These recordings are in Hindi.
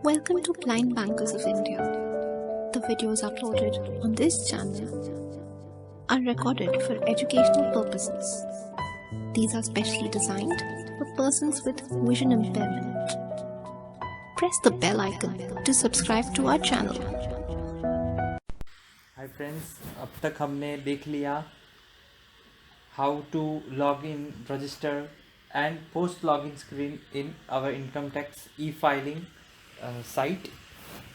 Welcome to Blind Bankers of India. The videos uploaded on this channel are recorded for educational purposes. These are specially designed for persons with vision impairment. Press the bell icon to subscribe to our channel. Hi friends, अब तक हमने देख लिया how to log in, register and post login screen in our income tax e filing site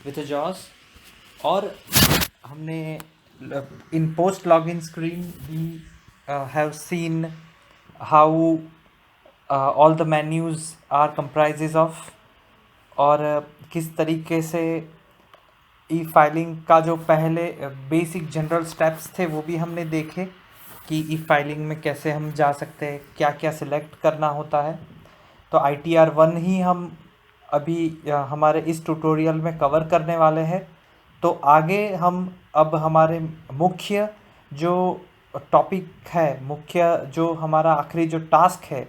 with जॉस। और हमने in post login screen we have seen how all the menus are comprises of, और किस तरीके से ई फाइलिंग का जो पहले बेसिक जनरल स्टेप्स थे वो भी हमने देखे कि ई फाइलिंग में कैसे हम जा सकते हैं, क्या क्या सिलेक्ट करना होता है। तो ITR1 ही हम अभी हमारे इस ट्यूटोरियल में कवर करने वाले हैं। तो आगे हम अब हमारे मुख्य जो टॉपिक है, मुख्य जो हमारा आखिरी जो टास्क है,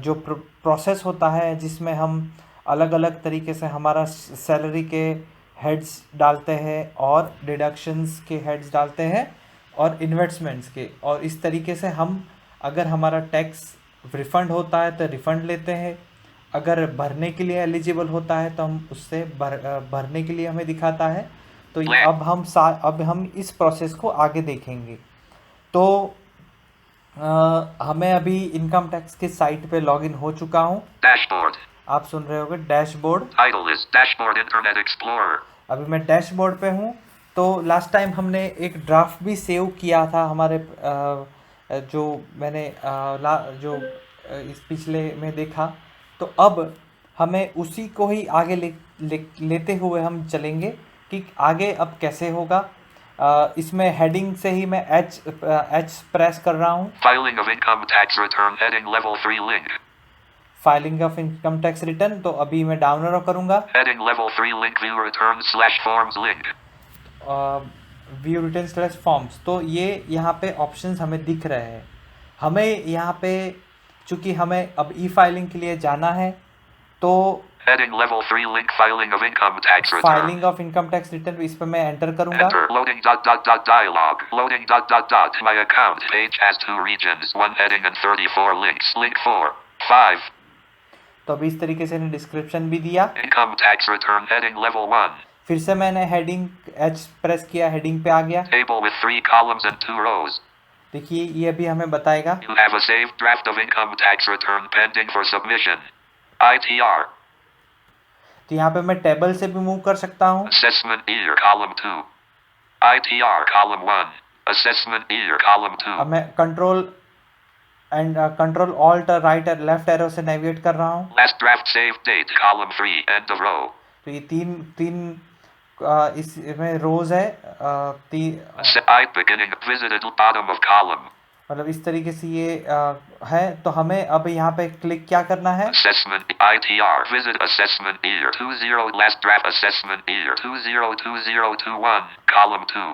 जो प्रोसेस होता है जिसमें हम अलग अलग तरीके से हमारा सैलरी के हेड्स डालते हैं और डिडक्शंस के हेड्स डालते हैं और इन्वेस्टमेंट्स के, और इस तरीके से हम अगर हमारा टैक्स रिफ़ंड होता है तो रिफ़ंड लेते हैं, अगर भरने के लिए एलिजिबल होता है तो हम उससे भरने के लिए हमें दिखाता है। तो अब हम इस प्रोसेस को आगे देखेंगे। तो हमें अभी इनकम टैक्स की साइट पे लॉगिन हो चुका हूँ। Dashboard. आप सुन रहे होगे dashboard. Title is Dashboard Internet Explorer. अभी मैं डैशबोर्ड पे हूँ। तो लास्ट टाइम हमने एक ड्राफ्ट भी सेव किया था हमारे जो मैंने इस पिछले में देखा। तो अब हमें उसी को ही आगे लेते हुए हम चलेंगे कि आगे अब कैसे होगा। इसमें हेडिंग से ही मैं एच प्रेस कर रहा हूँ। Filing of Income Tax Return Heading Level 3 Link. Filing of income tax return, तो अभी मैं डाउन एरो करूँगा। Heading Level 3 Link View Returns/Forms Link. View return slash forms. तो ये यहाँ पे ऑप्शंस हमें दिख रहे हैं। हमें यहाँ पे चूँकि हमें अब ई फाइलिंग के लिए जाना है, तो Heading Level 3 Link Filing of Income Tax Return. Filing of income tax return, इस पर मैं एंटर करूँगा। Enter. Loading dialog. Loading My account page has 2 regions, 1 heading and 34 links. Link 4. 5. तो अभी इस तरीके से डिस्क्रिप्शन भी दिया। Income Tax Return Heading Level 1. फिर से मैंने हेडिंग एच प्रेस किया, हेडिंग पे आ गया। Table with 3 columns and 2 rows. देखिए ये अभी हमें बताएगा। You have a saved draft of income tax return pending for submission. ITR. तो यहाँ पे मैं टेबल से भी मूव कर सकता हूँ। Assessment year column 2. ITR column 1. Assessment year column 2. अब मैं control alt right left arrow से नेविगेट कर रहा हूँ। Last draft saved date column 3 end of row. तो ये तीन इसमें रोज है। Beginning visited bottom of column. मतलब इस तरीके से ये है। तो हमें अब यहाँ पे क्लिक क्या करना है? Assessment ITR visit assessment year 20 last draft assessment year 202021 column 2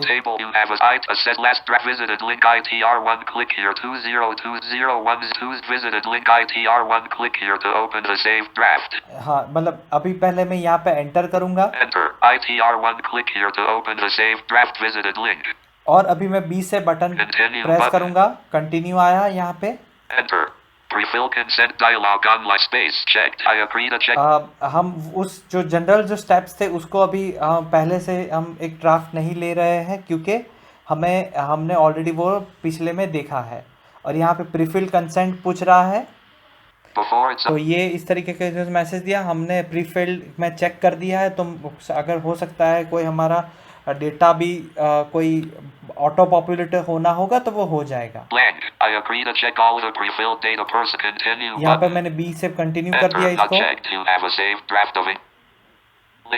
table you have a assess last draft visited link ITR1 click here 202012 visited link ITR1 click here to open the saved draft. हाँ, मतलब अभी पहले मैं यहाँ पे एंटर करूँगा। Enter ITR1 click here to open the saved draft visited link. और अभी मैं B से बटन प्रेस करूंगा। कंटिन्यू आया यहाँ पे। Enter. Prefill consent dialog online space checked. I agree to check. हम उस जो जनरल जो स्टेप्स थे उसको अभी पहले से हम एक ड्राफ्ट नहीं ले रहे हैं, क्योंकि हमने ऑलरेडी वो पिछले में देखा है। और यहाँ पे प्रीफिल कंसेंट पूछ रहा है। तो ये इस तरीके के जो मैसेज दिया हमने प्रीफिल्ड में चेक कर दिया है। तो अगर हो सकता है कोई हमारा डेटा भी कोई ऑटो पॉपुलेट होना होगा तो वो हो जाएगा। I agree to check all the pre-filled data person continue. यहाँ पे मैंने B से कंटिन्यू कर दिया इसको। You have a saved draft of it.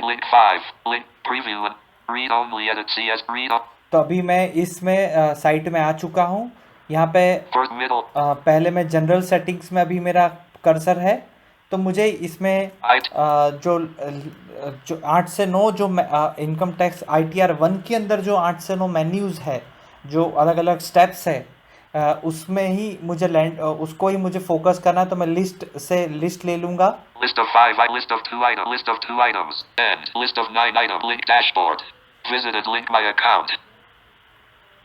Link 5 link preview read only edit CS read. तो अभी मैं इसमें साइट में आ चुका हूँ। यहाँ पे पहले मैं जनरल सेटिंग्स में अभी मेरा कर्सर है। तो मुझे इसमें जो 8 से 9 जो इनकम टैक्स ITR1 के अंदर जो 8 से 9 मेन्यूज़ है, जो अलग अलग स्टेप्स है, उसमें ही मुझे लैंड उसको ही मुझे फोकस करना है, तो मैं लिस्ट ले लूंगा. List of 5, list of 2 items, list of 2 items, and list of 9 items, link dashboard. Visited link my account.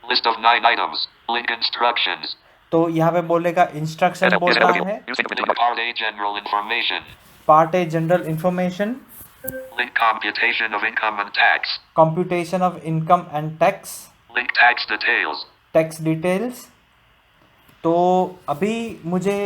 List of 9 items, link instructions. तो यहाँ पे बोलेगा इंस्ट्रक्शन बोल रहा है. Part A general information. Part a general information. Link computation of income and tax. Computation of income and tax. Link tax details. Tax details. तो अभी मुझे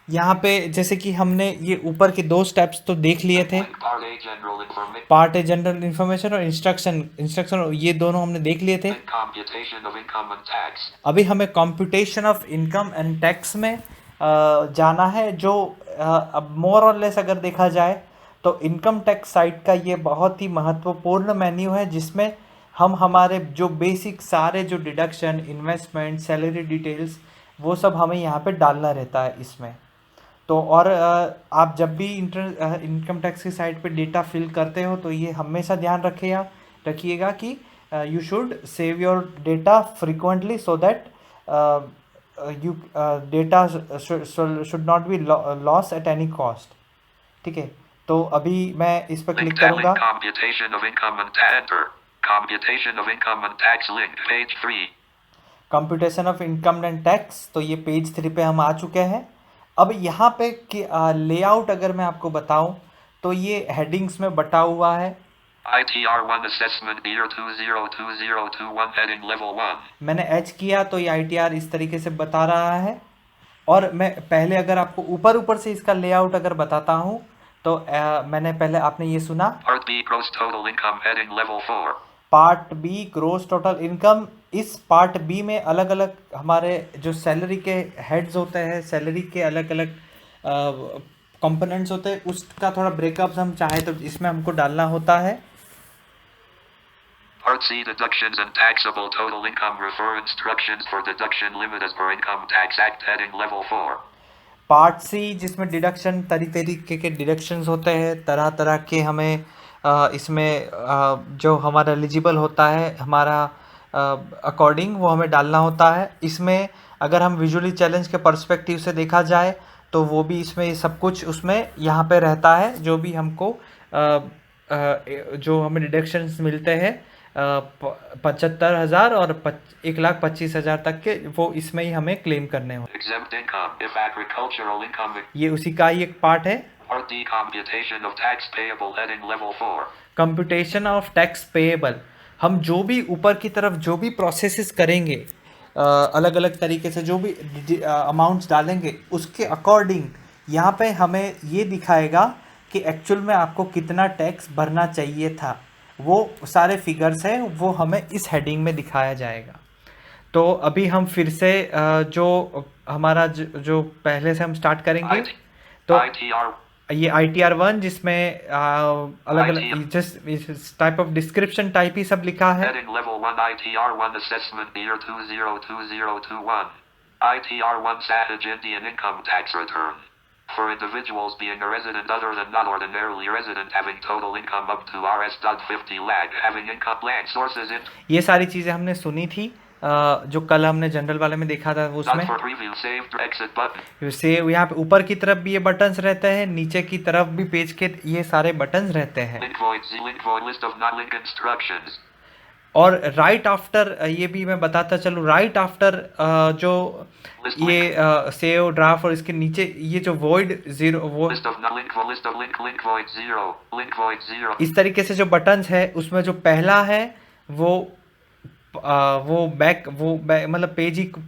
यहाँ पे जैसे कि हमने ये ऊपर के 2 स्टेप्स तो देख लिए थे, Link part A general information. Part a general information और इंस्ट्रक्शन ये दोनों हमने देख लिए थे. Link computation of income and tax. अभी हमें computation of income and tax में जाना है, जो अब मोर और लेस अगर देखा जाए तो इनकम टैक्स साइट का ये बहुत ही महत्वपूर्ण मेन्यू है, जिसमें हम हमारे जो बेसिक सारे जो डिडक्शन, इन्वेस्टमेंट, सैलरी डिटेल्स वो सब हमें यहाँ पे डालना रहता है इसमें. तो और आप जब भी इनकम टैक्स की साइट पे डेटा फिल करते हो तो ये हमेशा ध्यान रखिएगा कि you should save your data frequently so that data should not be lost at any cost. ठीक है, तो अभी मैं इस पर क्लिक करूंगा. Computation of income and tax. Enter. Computation of income and tax link page 3. Computation of income and tax, तो ये पेज 3 पे हम आ चुके हैं. अब यहाँ पे लेआउट अगर मैं आपको बताऊं तो ये हेडिंग्स में बटा हुआ है. ITR1 assessment year 202021 heading level 1. मैंने एच किया तो ये ITR इस तरीके से बता रहा है. और मैं पहले अगर आपको ऊपर से इसका लेआउट अगर बताता हूँ तो मैंने पहले आपने ये सुना Part B gross total income heading level 4. Part B gross total income. इस पार्ट बी में अलग अलग हमारे जो सैलरी के हेड्स होते हैं, सैलरी के अलग अलग कंपोनेंट्स होते हैं, उसका थोड़ा ब्रेकअप हम चाहे तो इसमें हमको डालना होता है. Part C deductions and taxable total income refer instructions for deduction limit as per Income Tax Act heading level 4. Part C जिसमें डिडक्शन तरीके के डिडक्शंस होते हैं, तरह तरह के हमें इसमें जो हमारा एलिजिबल होता है हमारा अकॉर्डिंग वो हमें डालना होता है. इसमें अगर हम विजुअली चैलेंज के पर्सपेक्टिव से देखा जाए तो वो भी इसमें सब कुछ उसमें यहाँ पे रहता है, जो भी हमको जो हमें डिडक्शंस मिलते हैं 75,000 और 1,25,000 तक के, वो इसमें ही हमें क्लेम करने हो. Exempt income if agricultural income. ये उसी का ही एक पार्ट है. Part D computation of tax payable heading level 4. Computation of tax payable. हम जो भी ऊपर की तरफ जो भी प्रोसेसेस करेंगे, अलग अलग तरीके से जो भी अमाउंट्स डालेंगे, उसके अकॉर्डिंग यहाँ पे हमें ये दिखाएगा कि एक्चुअल में आपको कितना टैक्स भरना चाहिए था. वो सारे फिगर्स हैं, वो हमें इस हेडिंग में दिखाया जाएगा. तो अभी हम फिर से जो हमारा जो पहले से हम स्टार्ट करेंगे, तो ITR. ये ITR1 जिसमें अलग अलग just type of description type ही सब लिखा है. Heading level 1 ITR1 assessment year 202021. ITR1 Sahaj Indian income tax return. For individuals being a resident other than non-ordinarily resident having total income up to Rs.50 lakh having income blank sources in. ये सारी चीज़ें हमने सुनी थी जो कल हमने जनरल वाले में देखा था उसमें. For preview saved exit button. Save यहाँ पे ऊपर की तरफ भी ये बटन्स रहते हैं, नीचे की तरफ भी पेज के ये सारे बटन्स रहते हैं. Link void list of non-link instructions. और राइट आफ्टर ये भी मैं बताता चलूँ, राइट आफ्टर जो ये सेव ड्राफ्ट और इसके नीचे ये जो वॉइड जीरो वो List of non-link list of link link void 0. इस तरीके से जो बटन्स है उसमें जो पहला है वो बैक मतलब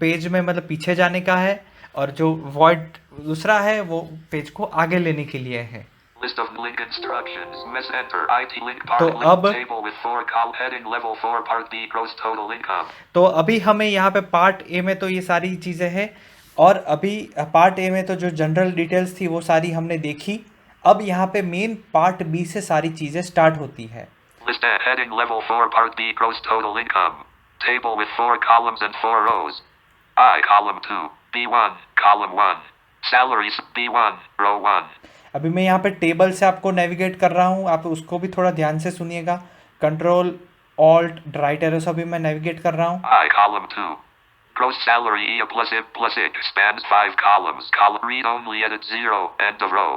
पेज में मतलब पीछे जाने का है, और जो वॉइड दूसरा है वो पेज को आगे लेने के लिए है. List of link instructions. Miss enter. IT link part तो link अब table with 4 column heading level 4 part B gross total income. तो अभी हमें यहाँ पे पार्ट ए में तो ये सारी चीज़ें हैं, और अभी पार्ट ए में तो जो जनरल डिटेल्स थी वो सारी हमने देखी. अब यहाँ पे मेन पार्ट बी से सारी चीज़ें स्टार्ट होती है. List A heading level 4 part B gross total income. Table with 4 columns and 4 rows. I column 2, B1, column 1. Salaries B1, row 1. अभी मैं यहाँ पे टेबल से आपको नेविगेट कर रहा हूँ, आप उसको भी थोड़ा ध्यान से सुनिएगा. कंट्रोल ऑल्ट राइट एरो से अभी मैं नेविगेट कर रहा हूँ. I column 2. Gross salary EA plus IP plus IC spans 5 columns. Column read only edit 0 end of row.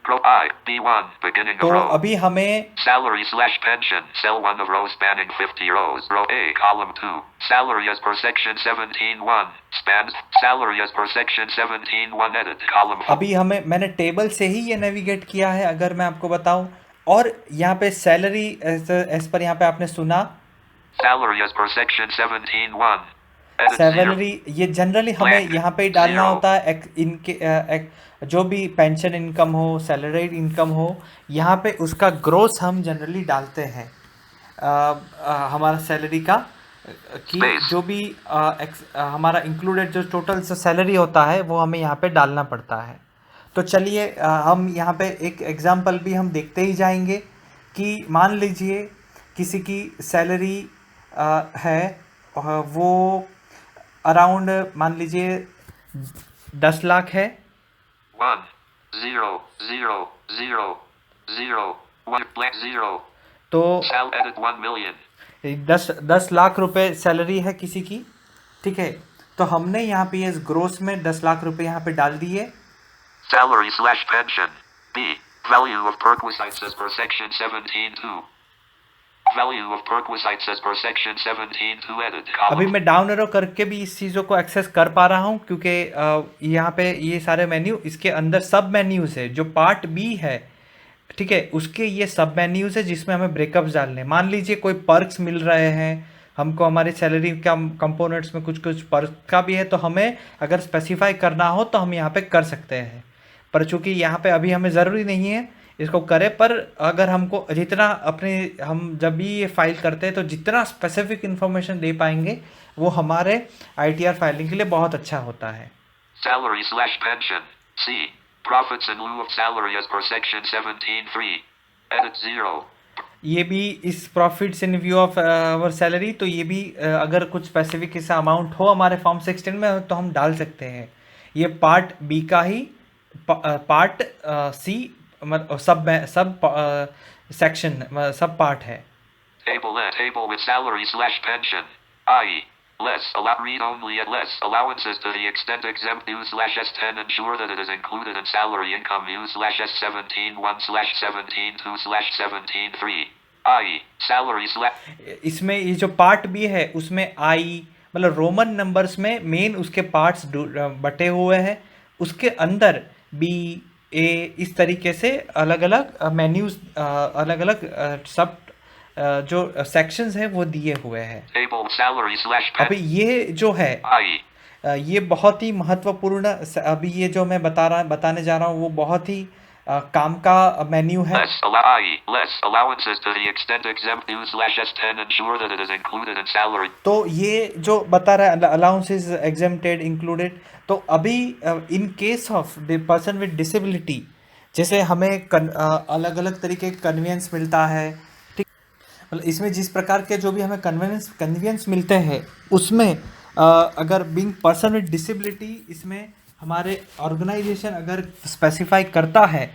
Row I B1 beginning तो of row. अभी हमें Salary slash pension cell 1 of row spanning 50 rows. Row A column 2 salary as per section 17(1) spans salary as per section 17(1) edit column 4. अभी हमें मैंने टेबल से ही ये नेविगेट किया है अगर मैं आपको बताऊं, और यहाँ पे सैलरी एज पर यहाँ पे आपने सुना Salary as per section 17(1) edit 0. Salary, ये जनरली हमें Blank. यहाँ पे ही डालना Zero. होता है। जो भी पेंशन इनकम हो, सैलरीड इनकम हो, यहाँ पे उसका ग्रोस हम जनरली डालते हैं हमारा सैलरी का, कि Space. जो भी हमारा इंक्लूडेड जो टोटल जो सैलरी होता है वो हमें यहाँ पे डालना पड़ता है। तो चलिए हम यहाँ पे एक एग्जांपल भी हम देखते ही जाएंगे कि मान लीजिए किसी की सैलरी है वो अराउंड मान लीजिए 10 लाख है 1 0 0 0 0 1 blank 0. तो Sal edit 1 million. 10 लाख रुपए सैलरी है किसी की, ठीक है। तो हमने यहाँ पे इस ग्रोस में 10 लाख रुपए यहाँ पे डाल दिए। Salary slash pension. B. Value of perquisites as per section 17(2). Value of perquisites as per section 17(2) edit अभी column. मैं डाउन एरो करके भी इस चीज़ों को एक्सेस कर पा रहा हूँ, क्योंकि यहाँ पे ये सारे मेन्यू, इसके अंदर सब मेन्यूज़ है। जो पार्ट बी है, ठीक है, उसके ये सब मेन्यूज़ है जिसमें हमें ब्रेकअप्स डालने। मान लीजिए कोई पर्क्स मिल रहे हैं हमको, हमारी सैलरी का कंपोनेंट्स में कुछ कुछ पर्क का भी है, तो हमें अगर स्पेसिफाई करना हो तो हम यहाँ पे कर सकते हैं। पर चूँकि यहाँ पे अभी हमें ज़रूरी नहीं है इसको करें, पर अगर हमको जितना अपने हम जब भी ये फाइल करते हैं तो जितना स्पेसिफिक इन्फॉर्मेशन दे पाएंगे वो हमारे ITR फाइलिंग के लिए बहुत अच्छा होता है। Salary slash pension. C. Profits in lieu of salary as per section 17(3). Edit 0. ये भी इस profits in view of our salary, तो ये भी अगर कुछ स्पेसिफिक ऐसा अमाउंट हो हमारे फॉर्म 16 में तो हम डाल सकते हैं। ये पार्ट बी का ही पार्ट सी सब सेक्शन सब पार्ट है। Table with salary slash pension. I. Less allow read only at less allowances to the extent exempt U slash S10 ensure that it is included in salary income U slash S17(1) slash 17(2) slash 17(3). I. Salary slash. इसमें ये जो पार्ट बी है उसमें आई मतलब रोमन नंबर्स में मेन उसके पार्ट्स बटे हुए हैं, उसके अंदर बी ए इस तरीके से अलग अलग मेन्यूज अलग अलग सब जो सेक्शंस हैं वो दिए हुए हैं। Table salary slash अभी ये जो है I. ये बहुत ही महत्वपूर्ण, अभी ये जो मैं बताने जा रहा हूँ वो बहुत ही काम का मेन्यू है। Less allowances to the extent exempt U slash S10 ensure that it is included in salary. तो ये जो बता रहा है अलाउंसेस एग्जेम्प्टेड इंक्लूडेड, तो अभी in case of the person with disability, जैसे हमें अलग अलग तरीके के कन्वीनियंस मिलता है, ठीक, मतलब इसमें जिस प्रकार के जो भी हमें कन्वीनियंस मिलते हैं उसमें अगर बीइंग पर्सन विद डिसेबिलिटी इसमें हमारे ऑर्गेनाइजेशन अगर स्पेसिफाई करता है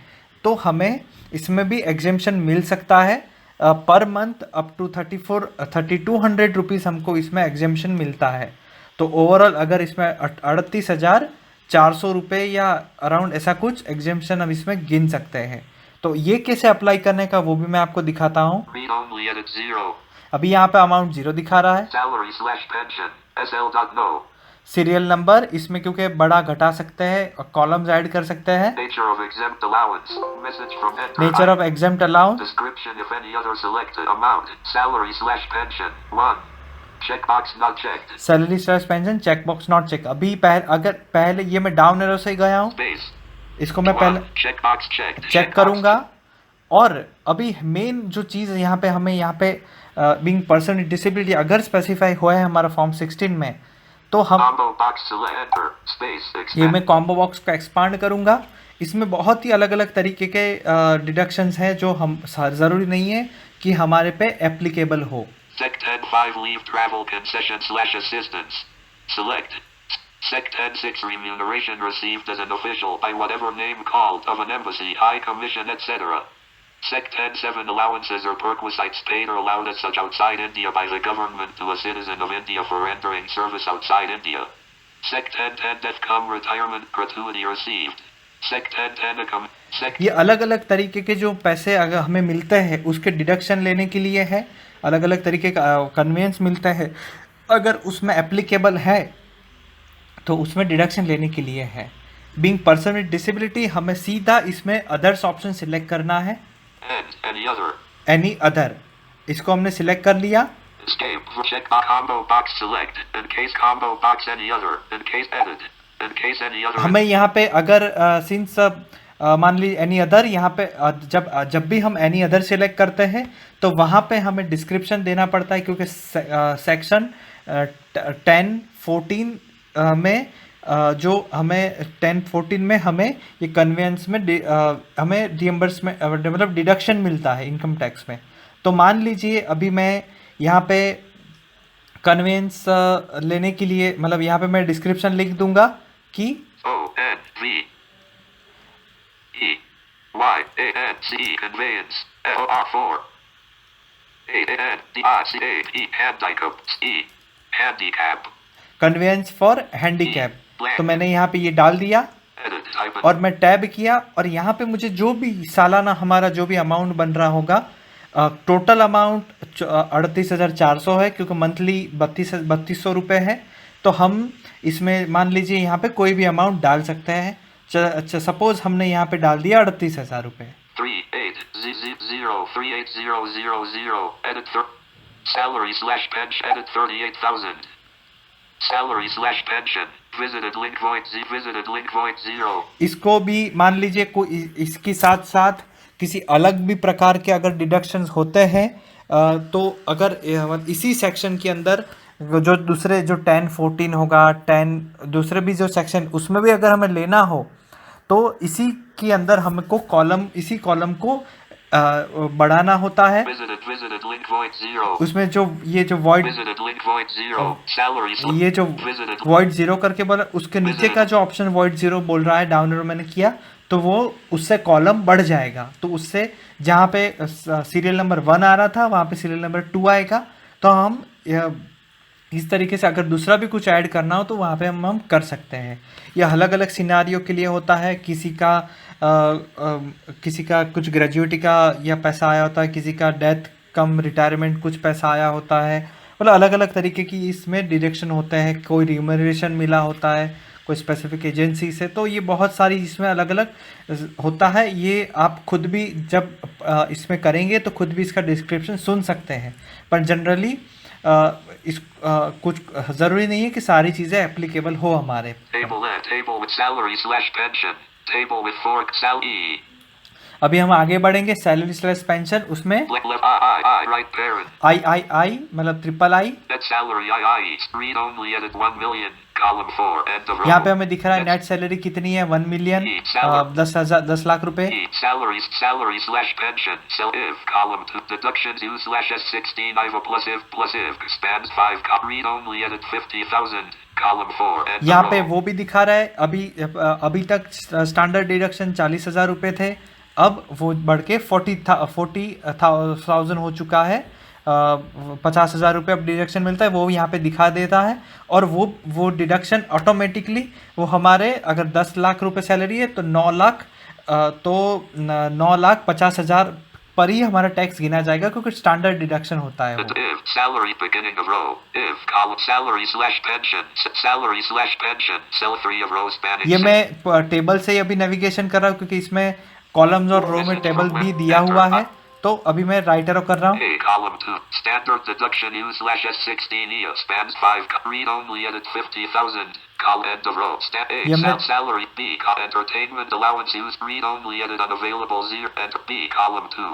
तो हमें इसमें भी एग्जेम्पशन मिल सकता है। Per month up to 3200 rupees हमको इसमें एग्जेम्पशन मिलता है। तो ओवरऑल अगर इसमें 38,400 रुपये या अराउंड ऐसा कुछ एग्जेम्पशन हम इसमें गिन सकते हैं। तो ये कैसे अप्लाई करने का वो भी मैं आपको दिखाता हूँ। अभी यहाँ पे अमाउंट 0 दिखा रहा है। सीरियल नंबर इसमें क्योंकि बड़ा घटा सकते हैं, कॉलम्स ऐड कर सकते हैं। Nature of exempt allowance, Description if any other selected amount. Salary slash pension. 1. Checkbox not checked. Salary slash pension checkbox not check. अभी पहले ये मैं डाउन एरो से गया हूँ, Space. इसको मैं पहले 1. Checkbox checked. चेक करूँगा। और अभी मेन जो चीज़ यहाँ पे हमें यहाँ पे बीइंग पर्सन विद डिसेबिलिटी अगर स्पेसिफाई हुआ है हमारा फॉर्म 16 में, तो हम Combo box select enter. Space. ये Expand. मैं कॉम्बो बॉक्स का एक्सपांड करूँगा। इसमें बहुत ही अलग अलग तरीके के डिडक्शंस हैं जो हम ज़रूरी नहीं है कि हमारे पे एप्लीकेबल हो। Sec 10 5 leave travel concession slash assistance. Select. Sec 10 6 remuneration received as an official by whatever name called of an embassy, high commission, etc. Sec 10(7) allowances or perquisites paid or allowed as such outside India by the government to a citizen of India for entering service outside India. Sec 10(10) DEFCON retirement gratuity received. Sec 10(10) Sec ये अलग अलग तरीके के जो पैसे अगर हमें मिलते हैं उसके डिडक्शन लेने के लिए है, अलग अलग तरीके का कन्वेंस मिलता है, अगर उसमें एप्लीकेबल है तो उसमें डिडक्शन लेने के लिए है। बीइंग पर्सन विद डिसेबिलिटी हमें सीधा इसमें अदर्स ऑप्शन सिलेक्ट करना है, एनी अदर, इसको हमने सिलेक्ट कर लिया। Escape. Check the combo box. Select. In case combo box any other. In case edit. In case any other. हमें यहाँ पे अगर सिंस मान ली एनी अदर, यहाँ पे जब भी हम एनी अदर सिलेक्ट करते हैं तो वहाँ पे हमें डिस्क्रिप्शन देना पड़ता है, क्योंकि सेक्शन 10(14) में जो हमें 10(14) में हमें ये कन्वेंस में हमें रिएम्बर्समेंट मतलब डिडक्शन मिलता है इनकम टैक्स में। तो मान लीजिए अभी मैं यहाँ पे कन्वेंस लेने के लिए, मतलब यहाँ पे मैं डिस्क्रिप्शन लिख दूंगा कि O-N-V-E-Y-A-N-C-E conveyance FOR handicap conveyance for handicap. तो मैंने यहाँ पे ये डाल दिया और मैं टैब किया, और यहाँ पे मुझे जो भी सालाना हमारा जो भी अमाउंट बन रहा होगा, टोटल अमाउंट 38,400 है, क्योंकि मंथली 3200 रुपये है। तो हम इसमें मान लीजिए यहाँ पे कोई भी अमाउंट डाल सकते हैं। अच्छा, सपोज हमने यहाँ पे डाल दिया 38,000 रुपये। 38,038,000 edit salary/pension edit 38,000 salary/pension visited link void 0। इसको भी मान लीजिए इसके साथ साथ किसी अलग भी प्रकार के अगर डिडक्शंस होते हैं तो अगर इसी सेक्शन के अंदर जो दूसरे जो 10(14) होगा, 10 दूसरे भी जो सेक्शन उसमें भी अगर हमें लेना हो तो इसी के अंदर हमको इसी कॉलम को बढ़ाना होता है। visited link void 0 उसमें जो ये जो void visited link void 0 salary ये जो void 0 करके बोला, उसके नीचे का जो ऑप्शन void 0 बोल रहा है, डाउन एरो मैंने किया तो वो उससे कॉलम बढ़ जाएगा। तो उससे जहाँ पे सीरियल नंबर 1 आ रहा था वहाँ पे सीरियल नंबर 2 आएगा। तो हम इस तरीके से अगर दूसरा भी कुछ ऐड करना हो तो वहाँ पे हम कर सकते हैं। यह अलग अलग सिनारियो के लिए होता है। किसी का कुछ ग्रेजुएटी का या पैसा आया होता है, किसी का डेथ कम रिटायरमेंट कुछ पैसा आया होता है, मतलब अलग अलग तरीके की इसमें डिडक्शन होते हैं। कोई रिम्यूनरेशन मिला होता है कोई स्पेसिफिक एजेंसी से, तो ये बहुत सारी इसमें अलग अलग होता है। ये आप खुद भी जब इसमें करेंगे तो खुद भी इसका डिस्क्रिप्शन सुन सकते हैं, पर जनरली कुछ ज़रूरी नहीं है कि सारी चीज़ें एप्लीकेबल हो हमारे। table with salary/pension table with fork salary। अभी हम आगे बढ़ेंगे सैलरी/पेंशन, उसमें right parent I मतलब III net salary II read only edit 1 million column 4 end of row। यहाँ पे हमें दिख रहा है नेट सैलरी कितनी है 1 मिलियन 10 लाख रुपए। salary/pension cell if column 2 deductions U/S16 IV plus if expands 5 read only edit 50,000 column 4 end of यहाँ row। पे वो भी दिखा रहा है अभी तक स्टैंडर्ड डिडक्शन 40,000 रुपये थे, अब वो बढ़ के 40,000 हो चुका है। 50,000 रुपये अब डिडक्शन मिलता है, वो यहाँ पे दिखा देता है। और वो डिडक्शन ऑटोमेटिकली वो हमारे अगर 10 लाख रुपए सैलरी है तो 9,50,000 पर ही हमारा टैक्स गिना जाएगा, क्योंकि स्टैंडर्ड डिडक्शन होता है वो। If salary beginning of row if column salary/pension cell 3 of row spanning ये मैं टेबल से अभी नेविगेशन कर रहा हूँ, क्योंकि इसमें कॉलम्स और रो में टेबल भी दिया हुआ है। तो अभी मैं राइट एरो कर रहा हूँ। column 2 standard deduction U/S16 spans 5 read only edit 50,000 column end of row salary B entertainment allowance use read only edit unavailable 0 enter B column 2।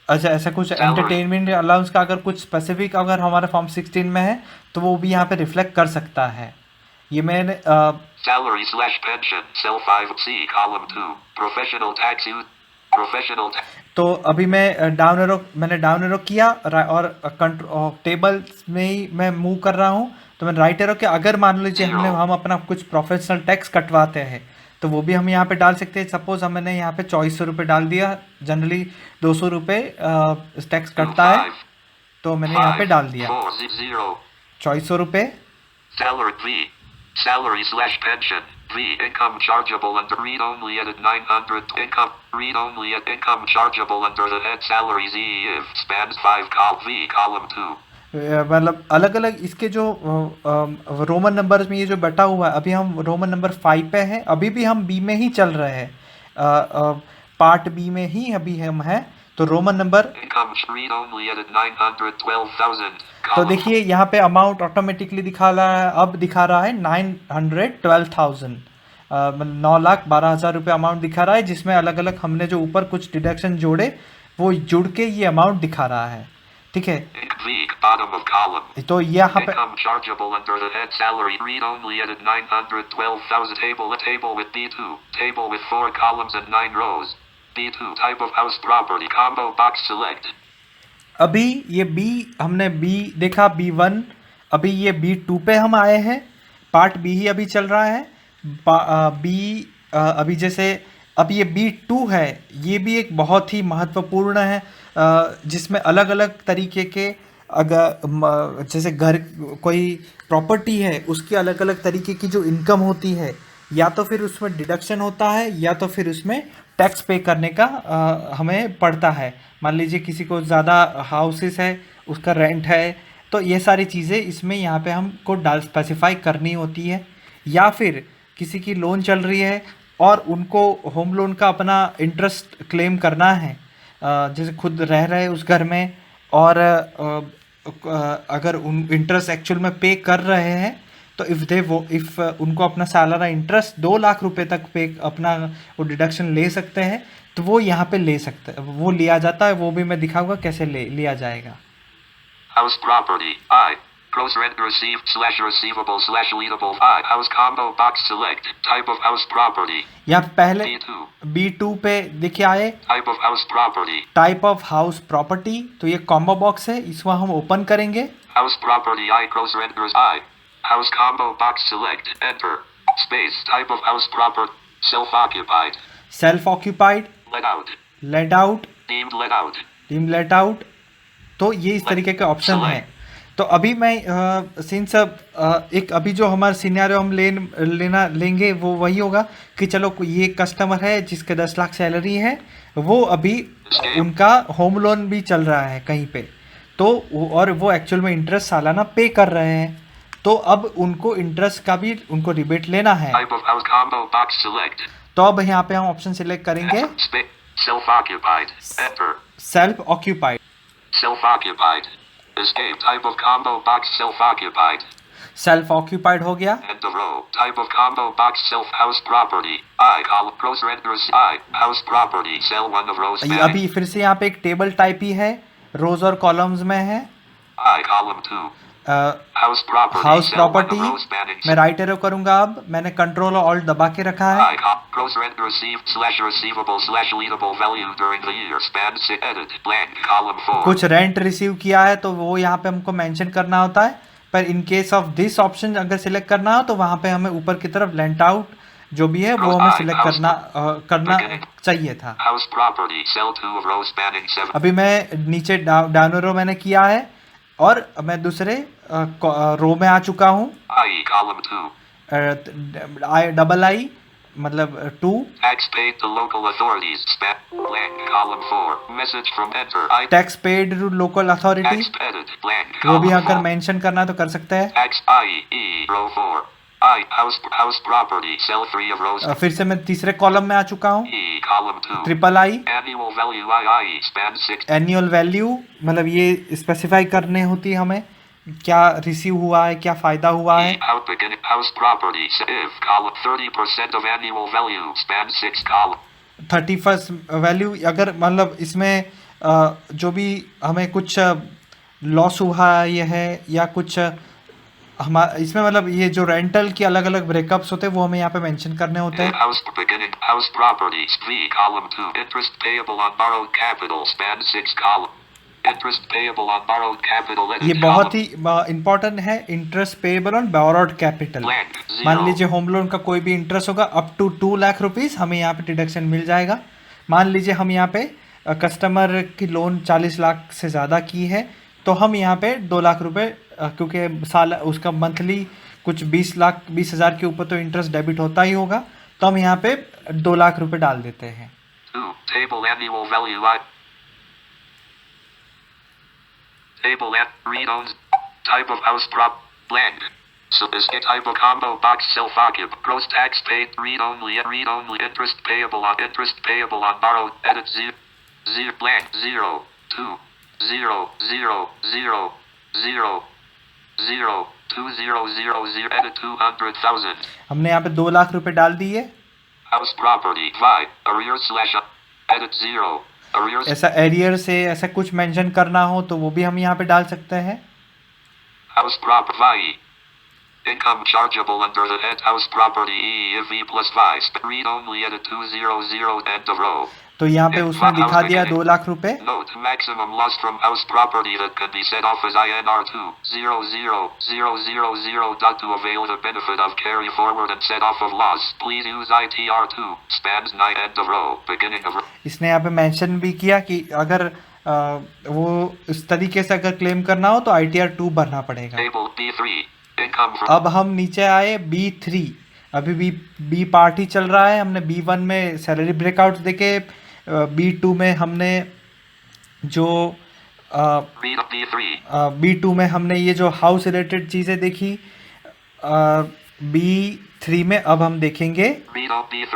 अच्छा, ऐसा कुछ एंटरटेनमेंट अलाउंस का अगर कुछ स्पेसिफिक अगर हमारे फॉर्म 16 में है तो वो भी यहाँ पे रिफ्लेक्ट कर सकता है। ये मैंने salary/pension cell 5C column 2 professional tax तो अभी मैंने डाउन एरो किया और टेबल में ही मैं मूव कर रहा हूँ। तो मैं राइट एरो के अगर मान लीजिए हम अपना कुछ प्रोफेशनल टैक्स कटवाते हैं तो तो वो भी हम यहाँ पे डाल सकते हैं। सपोज हमने यहाँ पे 2400 रुपये डाल दिया, जनरली 200 रुपये टैक्स कटता है, तो मैंने यहाँ पे डाल दिया 2400 रुपये। Salary slash pension. V. Income chargeable under read only at 900. Income. Read only at income chargeable under the head salary Z. If spans 5 col V column 2. मतलब अलग अलग इसके जो रोमन नंबर्स में ये जो बटा हुआ है, अभी हम रोमन नंबर 5 पे हैं, अभी भी हम बी में ही चल रहे हैं, पार्ट बी में ही अभी हम हैं। तो रोमन नंबर, तो देखिए यहाँ पे अमाउंट ऑटोमेटिकली दिखा रहा है, अब दिखा रहा है 912,000, 9,12,000 रुपये अमाउंट दिखा रहा है, जिसमें अलग अलग हमने जो ऊपर कुछ डिडक्शन जोड़े वो जुड़ के ये अमाउंट दिखा रहा है। ठीक है, तो यहाँ पे B2 type of house property combo box select. अभी ये B हमने B देखा B1, अभी ये B2 पे हम आए हैं, पार्ट B ही अभी चल रहा है। B अभी जैसे अब ये B2 है, ये भी एक बहुत ही महत्वपूर्ण है, जिसमें अलग अलग तरीके के, अगर जैसे घर कोई प्रॉपर्टी है उसकी अलग अलग तरीके की जो इनकम होती है, या तो फिर उसमें डिडक्शन होता है या तो फिर उसमें टैक्स पे करने का हमें पड़ता है। मान लीजिए किसी को ज़्यादा हाउसेस है, उसका रेंट है, तो ये सारी चीज़ें इसमें यहाँ पे हमको स्पेसिफाई करनी होती है। या फिर किसी की लोन चल रही है और उनको होम लोन का अपना इंटरेस्ट क्लेम करना है, जैसे खुद रह रहे उस घर में, और अगर उन इंटरेस्ट एक्चुअल में पे कर रहे हैं, तो इफ़ उनको अपना सालाना इंटरेस्ट 2 लाख रुपए तक पे अपना वो डिडक्शन ले सकते हैं, तो वो यहाँ पे ले सकते हैं, वो लिया जाता है। वो भी मैं दिखाऊंगा कैसे लिया जाएगा। House property I gross rent received slash receivable slash leadable I house combo box select type of house property। यहाँ पहले B2 पे देखिए आए type of house property, type of house property, तो ये कॉम्बो बॉक्स है, इसको हम ओपन करेंगे। house property I gross rent I house combo box select enter space type of house proper self occupied, self occupied, let out, let out, deemed let out, deem let out, तो ये इस तरीके के ऑप्शन हैं। तो अभी मैं सिंस एक अभी जो हमारा सिनेरियो हम लेंगे वो वही होगा कि चलो ये कस्टमर है जिसके 10 लाख सैलरी है, वो अभी उनका होम लोन भी चल रहा है कहीं पे, तो और वो एक्चुअल में इंटरेस्ट सालाना पे कर रहे हैं, तो अब उनको इंटरेस्ट का भी उनको रिबेट लेना है। type of house combo box select तो अब यहाँ पे हम ऑप्शन सिलेक्ट करेंगे self occupied enter self occupied, self occupied escape type of combo box self occupied self occupied हो गया। end of row type of combo box self house property I column gross rent I house property cell 1 of rows spanning अभी फिर से यहाँ पे एक टेबल टाइप ही है, रोज और कॉलम्स में है। I column 2 house property house cell 1 property of rows spanning मैं राइट एरो करूंगा, अब मैंने कंट्रोल और ऑल्ट दबा के रखा है। I gross rent received slash receivable slash leadable value during the year span से edit blank column 4 कुछ रेंट रिसीव किया है तो वो यहाँ पे हमको मेंशन करना होता है, पर in case of this option अगर सिलेक्ट करना हो तो वहाँ पे हमें ऊपर की तरफ लेंट आउट जो भी है वो हमें सिलेक्ट करना चाहिए था। house property cell 2 of rows spanning 7 अभी मैं नीचे डाउन एरो मैंने किया है और मैं दूसरे रो में आ चुका हूँ। I column 2 डबल आई मतलब 2 tax paid to local authorities span blank column 4 message from enter I tax paid to local authority, tax edit blank वो भी column अगर 4 मेंशन करना है तो कर सकते हैं। tax IE row 4 I house property cell 3 of rows फिर से मैं तीसरे कॉलम में आ चुका हूँ। E column 2 triple I annual value II span 6 annual value, मतलब ये स्पेसिफाई करने होती है हमें क्या रिसीव हुआ है, क्या फ़ायदा हुआ है। out beginning house property if column 30% of annual value span 6 column 31st value, अगर मतलब इसमें जो भी हमें कुछ लॉस हुआ ये है या कुछ हमारा इसमें मतलब ये जो रेंटल के अलग अलग ब्रेकअप्स होते हैं वो हमें यहाँ पे मेंशन करने होते हैं। house beginning house property V column 2 interest payable on borrowed capital span 6 column Interest payable on borrowed capital. Edit ये बहुत column. ही इम्पोर्टेंट है, interest payable on borrowed capital. Blank. मान 0. लीजिए होम लोन का कोई भी इंटरेस्ट होगा अप टू 2 लाख रुपीस, हमें यहाँ पे डिडक्शन मिल जाएगा। मान लीजिए हम यहाँ पे कस्टमर की लोन 40 लाख से ज़्यादा की है, तो हम यहाँ पे 2 लाख रुपए क्योंकि साल उसका मंथली कुछ 20,00,000 के ऊपर तो इंटरेस्ट डेबिट होता ही होगा, तो हम यहाँ पे 2 लाख रुपए डाल देते हैं। 2. Table annual value. Table at read owns. Type of house prop. Blank. Sophisticate type of combo box self-occup. Gross tax paid. Read only. Read only. Interest payable on borrowed. Edit 0 blank 0 2 0 0 0 0 0 2 0 0 0. Edit 200,000. हमने यहाँ पे 2 लाख रुपए डाल दिए। House property. 5. Arrears slash. Edit 0. Arrears. ऐसा एरियर से ऐसा कुछ मेंशन करना हो तो वो भी हम यहाँ पे डाल सकते हैं। House property. Income chargeable under the head house property EV plus vice. Read only edit 200 end of row. तो यहाँ पे उसने दिखा दिया 2 लाख रुपए। Note maximum loss from house property that can be set off as INR 200,000. To avail the benefit of carry forward and set off of loss, please use ITR 2 spans 9 end of row beginning of row. इसने यहाँ पे मेंशन भी किया कि अगर वो इस तरीके से अगर क्लेम करना हो तो ITR 2 भरना पड़ेगा। Table B3 income from. अब हम नीचे आए B3, अभी बी पार्ट ही चल रहा है। हमने B1 में सैलरी ब्रेकआउट देखे, B2 में हमने जो Read B3. B2 में हमने ये जो हाउस रिलेटेड चीज़ें देखी। B3 में अब हम देखेंगे Read B3.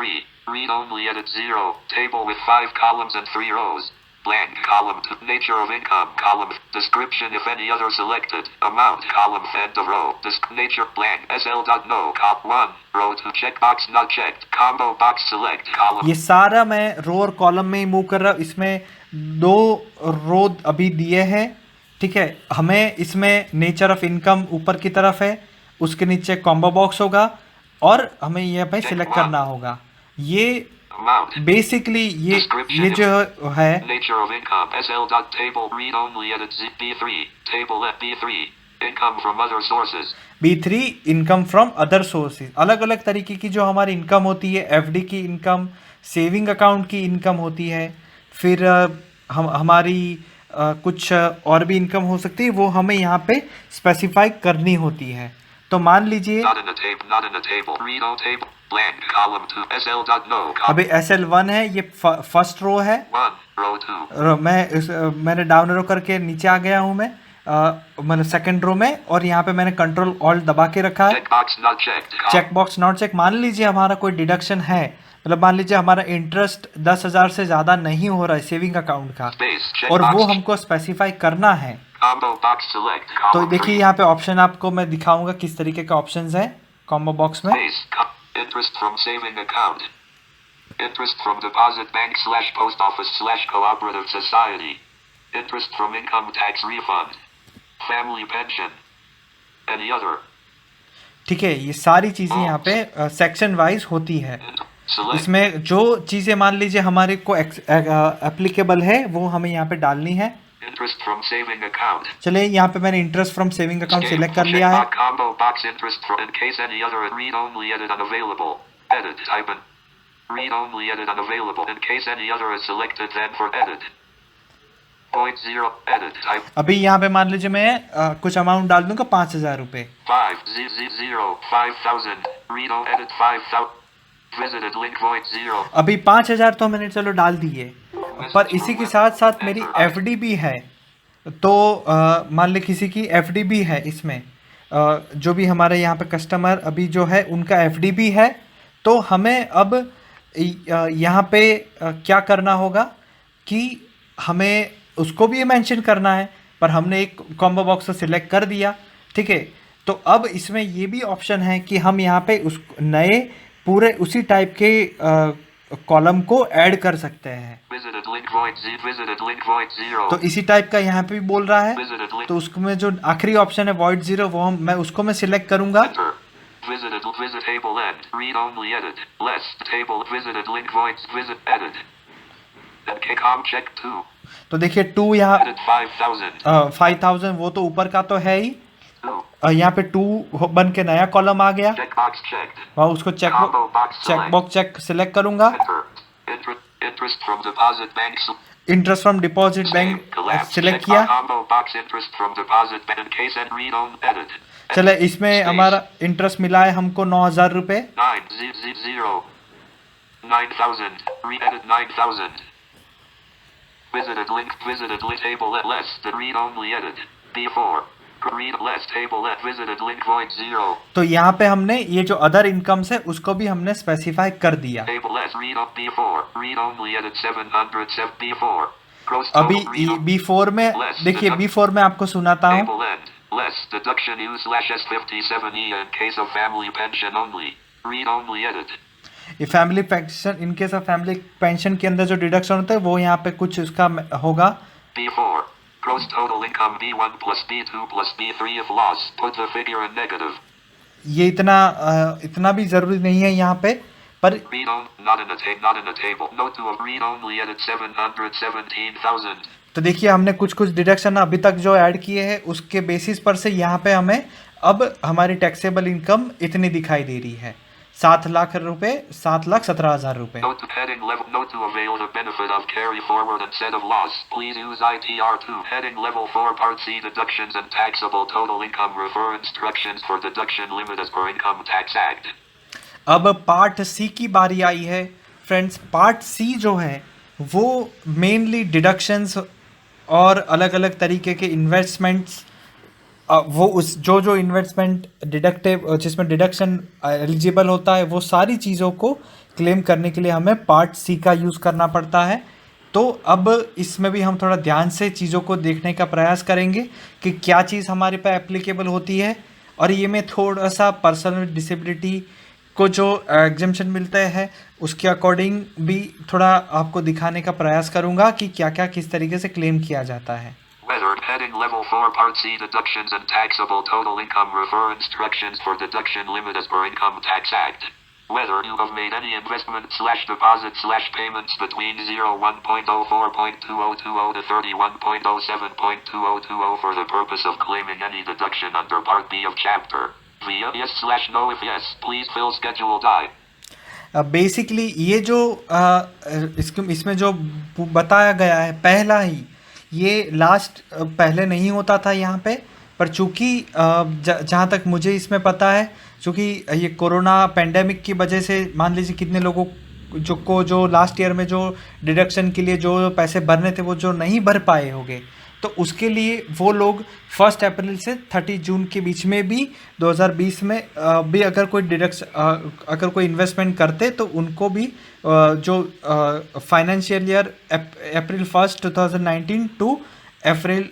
Read only edit 0. Table with 5 columns and 3 rows. Blank column 2. Nature of income column. Description if any other selected. Amount column end of row. Nature blank. SL.no cop 1. Row 2 checkbox not checked. Combo box select column. ये सारा मैं रो और कॉलम में ही मूव कर रहा हूँ। इसमें 2 रो अभी दिए हैं, ठीक है। हमें इसमें नेचर ऑफ इनकम ऊपर की तरफ है, उसके नीचे कॉम्बो बॉक्स होगा और हमें यहाँ पे सिलेक्ट करना होगा। ये Amount. बेसिकली ये जो है Nature of income SL.table. Read only edit B3. Table at B3. Income from other sources. B3 income from other sources. अलग अलग तरीके की जो हमारी इनकम होती है, FD की इनकम, सेविंग अकाउंट की इनकम होती है, फिर हमारी कुछ और भी इनकम हो सकती है, वो हमें यहाँ पे स्पेसिफाई करनी होती है। तो मान लीजिए Not in the table. Read all table. Blank column 2. SL.no. अभी SL1 है, ये फर्स्ट रो है। 1. Row 2. मैंने डाउन रो करके नीचे आ गया हूँ मैंने सेकंड रो में, और यहाँ पे मैंने कंट्रोल ऑल्ट दबा के रखा है। Checkbox not checked. Check box not check. मान लीजिए हमारा कोई डिडक्शन है, मतलब मान लीजिए हमारा इंटरेस्ट 10,000 से ज़्यादा नहीं हो रहा है सेविंग अकाउंट का, Space. और वो Checkbox. हमको स्पेसिफाई करना है। Combo box select. तो Column देखिए 3. यहाँ पे ऑप्शन आपको मैं दिखाऊंगा किस tariके का ऑप्शंस है कॉम्बो बॉक्स में। Space. Interest from saving account. Interest from deposit bank / post office / cooperative society. Interest from income tax refund. Family pension. Any other. ठीक है, ये सारी चीज़ें यहाँ पे सेक्शन वाइज होती है। Select. इसमें जो चीज़ें मान लीजिए हमारे को एप्लीकेबल है वो हमें यहाँ पे डालनी है। Interest from saving account. चलिए यहाँ पे मैंने interest from saving account select कर लिया है। Combo box interest from in case any other read only edit unavailable. Edit type in. Read only edit unavailable in case any other is selected then for edit. 0 edit type. अभी यहाँ पे मान लीजिए मैं कुछ अमाउंट डाल दूंगा 5,000 रुपये। 5,000. Read on edit 5,000. Visited link void 0. अभी 5,000 तो मैंने चलो डाल दिए, पर इसी के साथ साथ मेरी FD भी है। तो मान ली किसी की FD भी है इसमें, जो भी हमारे यहाँ पे कस्टमर अभी जो है उनका FD भी है। तो हमें अब यहाँ पे क्या करना होगा कि हमें उसको भी मेंशन करना है, पर हमने एक कॉम्बो बॉक्स सिलेक्ट कर दिया, ठीक है। तो अब इसमें ये भी ऑप्शन है कि हम यहाँ पे उस नए पूरे उसी टाइप के कॉलम को ऐड कर सकते हैं। Visited link void 0. तो इसी टाइप का यहाँ पे भी बोल रहा है, Visited link. तो उसमें जो आखिरी ऑप्शन है void 0 वो मैं उसको मैं सिलेक्ट करूंगा। Enter. Visit table end. Read only edit. Less table visited link void visit edit. And com check 2. तो देखिए 2 यहाँ Added 5,000. 5000 वो तो ऊपर का तो है ही, 2. यहाँ पे 2 बन के नया कॉलम आ गया, Checkbox checked. और उसको Combo box select. Checkbox check select करूंगा। Enter. Interest from deposit banks. Interest from deposit bank Collapse. Select Check किया। combo box interest from deposit bank case and read on edit. चले इसमें Space. हमारा इंटरेस्ट मिला है हमको 9000 रुपये। 9,000. 9,000. Re-edit 9,000. Visited link table at less than read only edit. B4. Read less table at visited link void 0. तो यहाँ पे हमने ये जो अदर इनकम्स है उसको भी हमने स्पेसिफाई कर दिया। Table less read on B4. Read only edit 707 B4. Gross total अभी read on B4 में देखिए, B4 में आपको सुनाता हूँ। table end. Less deduction U/S57E in case of family pension only. Read only edit. ये family pension, in case of family pension के अंदर जो डिडक्शन होता है वो यहाँ पे कुछ उसका होगा। B4. Gross total income B1 plus B2 plus B3 if loss. Put the figure in negative. ये इतना भी जरूरी नहीं है यहाँ पे, पर Read on, not in a table. Note to have read only edit 717,000. तो देखिए हमने कुछ डिडक्शन अभी तक जो ऐड किए हैं उसके बेसिस पर से यहाँ पे हमें अब हमारी टैक्सेबल इनकम इतनी दिखाई दे रही है, 7 लाख रुपए, 7,17,000 रुपए। Note to heading level. Note to avail the benefit of carry forward instead of loss. Please use ITR2. Heading level 4 Part C deductions and taxable total income. Refer instructions for deduction limit as per Income Tax Act. अब पार्ट सी की बारी आई है फ्रेंड्स। पार्ट सी जो है वो मेनली डिडक्शंस और अलग अलग तरीके के इन्वेस्टमेंट्स, वो उस जो इन्वेस्टमेंट डिडक्टिव जिसमें डिडक्शन एलिजिबल होता है वो सारी चीज़ों को क्लेम करने के लिए हमें पार्ट सी का यूज़ करना पड़ता है। तो अब इसमें भी हम थोड़ा ध्यान से चीज़ों को देखने का प्रयास करेंगे कि क्या चीज़ हमारे पे एप्लीकेबल होती है, और ये मैं थोड़ा सा पर्सनल डिसेबिलिटी को जो एग्जेम्पशन मिलता है उसके अकॉर्डिंग भी थोड़ा आपको दिखाने का प्रयास करूँगा कि क्या क्या किस तरीके से क्लेम किया जाता है। Whether heading level 4 Part C deductions and taxable total income. Refer instructions for deduction limit as per Income Tax Act. Whether you have made any investment/deposit/payments between 01.04.2020 to 31.07.2020 for the purpose of claiming any deduction under Part B of Chapter via yes/no. If yes, please fill Schedule I. Basically ये जो इसमें जो बताया गया है पहला ही, ये लास्ट पहले नहीं होता था यहाँ पे, पर चूँकि जहाँ तक मुझे इसमें पता है, चूँकि ये कोरोना पेंडेमिक की वजह से मान लीजिए कितने लोगों जो लास्ट ईयर में जो डिडक्शन के लिए जो पैसे भरने थे वो जो नहीं भर पाए होंगे, तो उसके लिए वो लोग 1 अप्रैल से 30 जून के बीच में भी 2020 में भी अगर कोई इन्वेस्टमेंट करते तो उनको भी जो फाइनेंशियल ईयर अप्रैल 1 2019 टू अप्रैल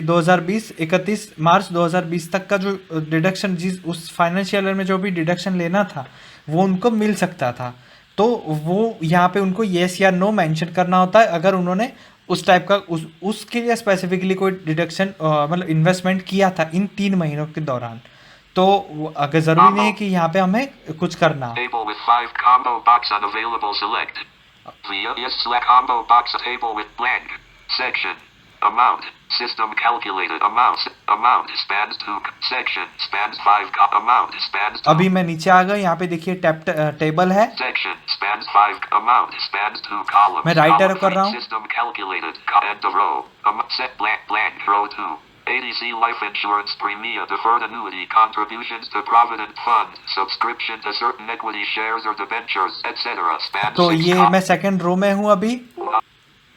2020 31 मार्च 2020 तक का जो डिडक्शन उस फाइनेंशियल ईयर में जो भी डिडक्शन लेना था वो उनको मिल सकता था। तो वो यहाँ पे उनको येस या नो मेंशन करना होता है अगर उन्होंने उस टाइप का उसके लिए स्पेसिफिकली कोई डिडक्शन मतलब इन्वेस्टमेंट किया था इन 3 महीनों के दौरान। तो अगर ज़रूरी नहीं है कि यहाँ पे हमें कुछ करना। Table with 5 combo box unavailable. Select via yes select combo box table with blank section amount system calculated amount spans 2 section spans 5 amount spans 2. अभी मैं नीचे आ गया, यहाँ पे देखिए टेबल है, section spans 5 amount spans 2 columns. मैं राइट एरो कर रहा हूँ। System calculated end of row set blank row 2 ADC life insurance premium deferred annuity contributions to provident fund subscription to certain equity shares or debentures etc. spans तो 6 ये मैं सेकंड रो में हूँ अभी।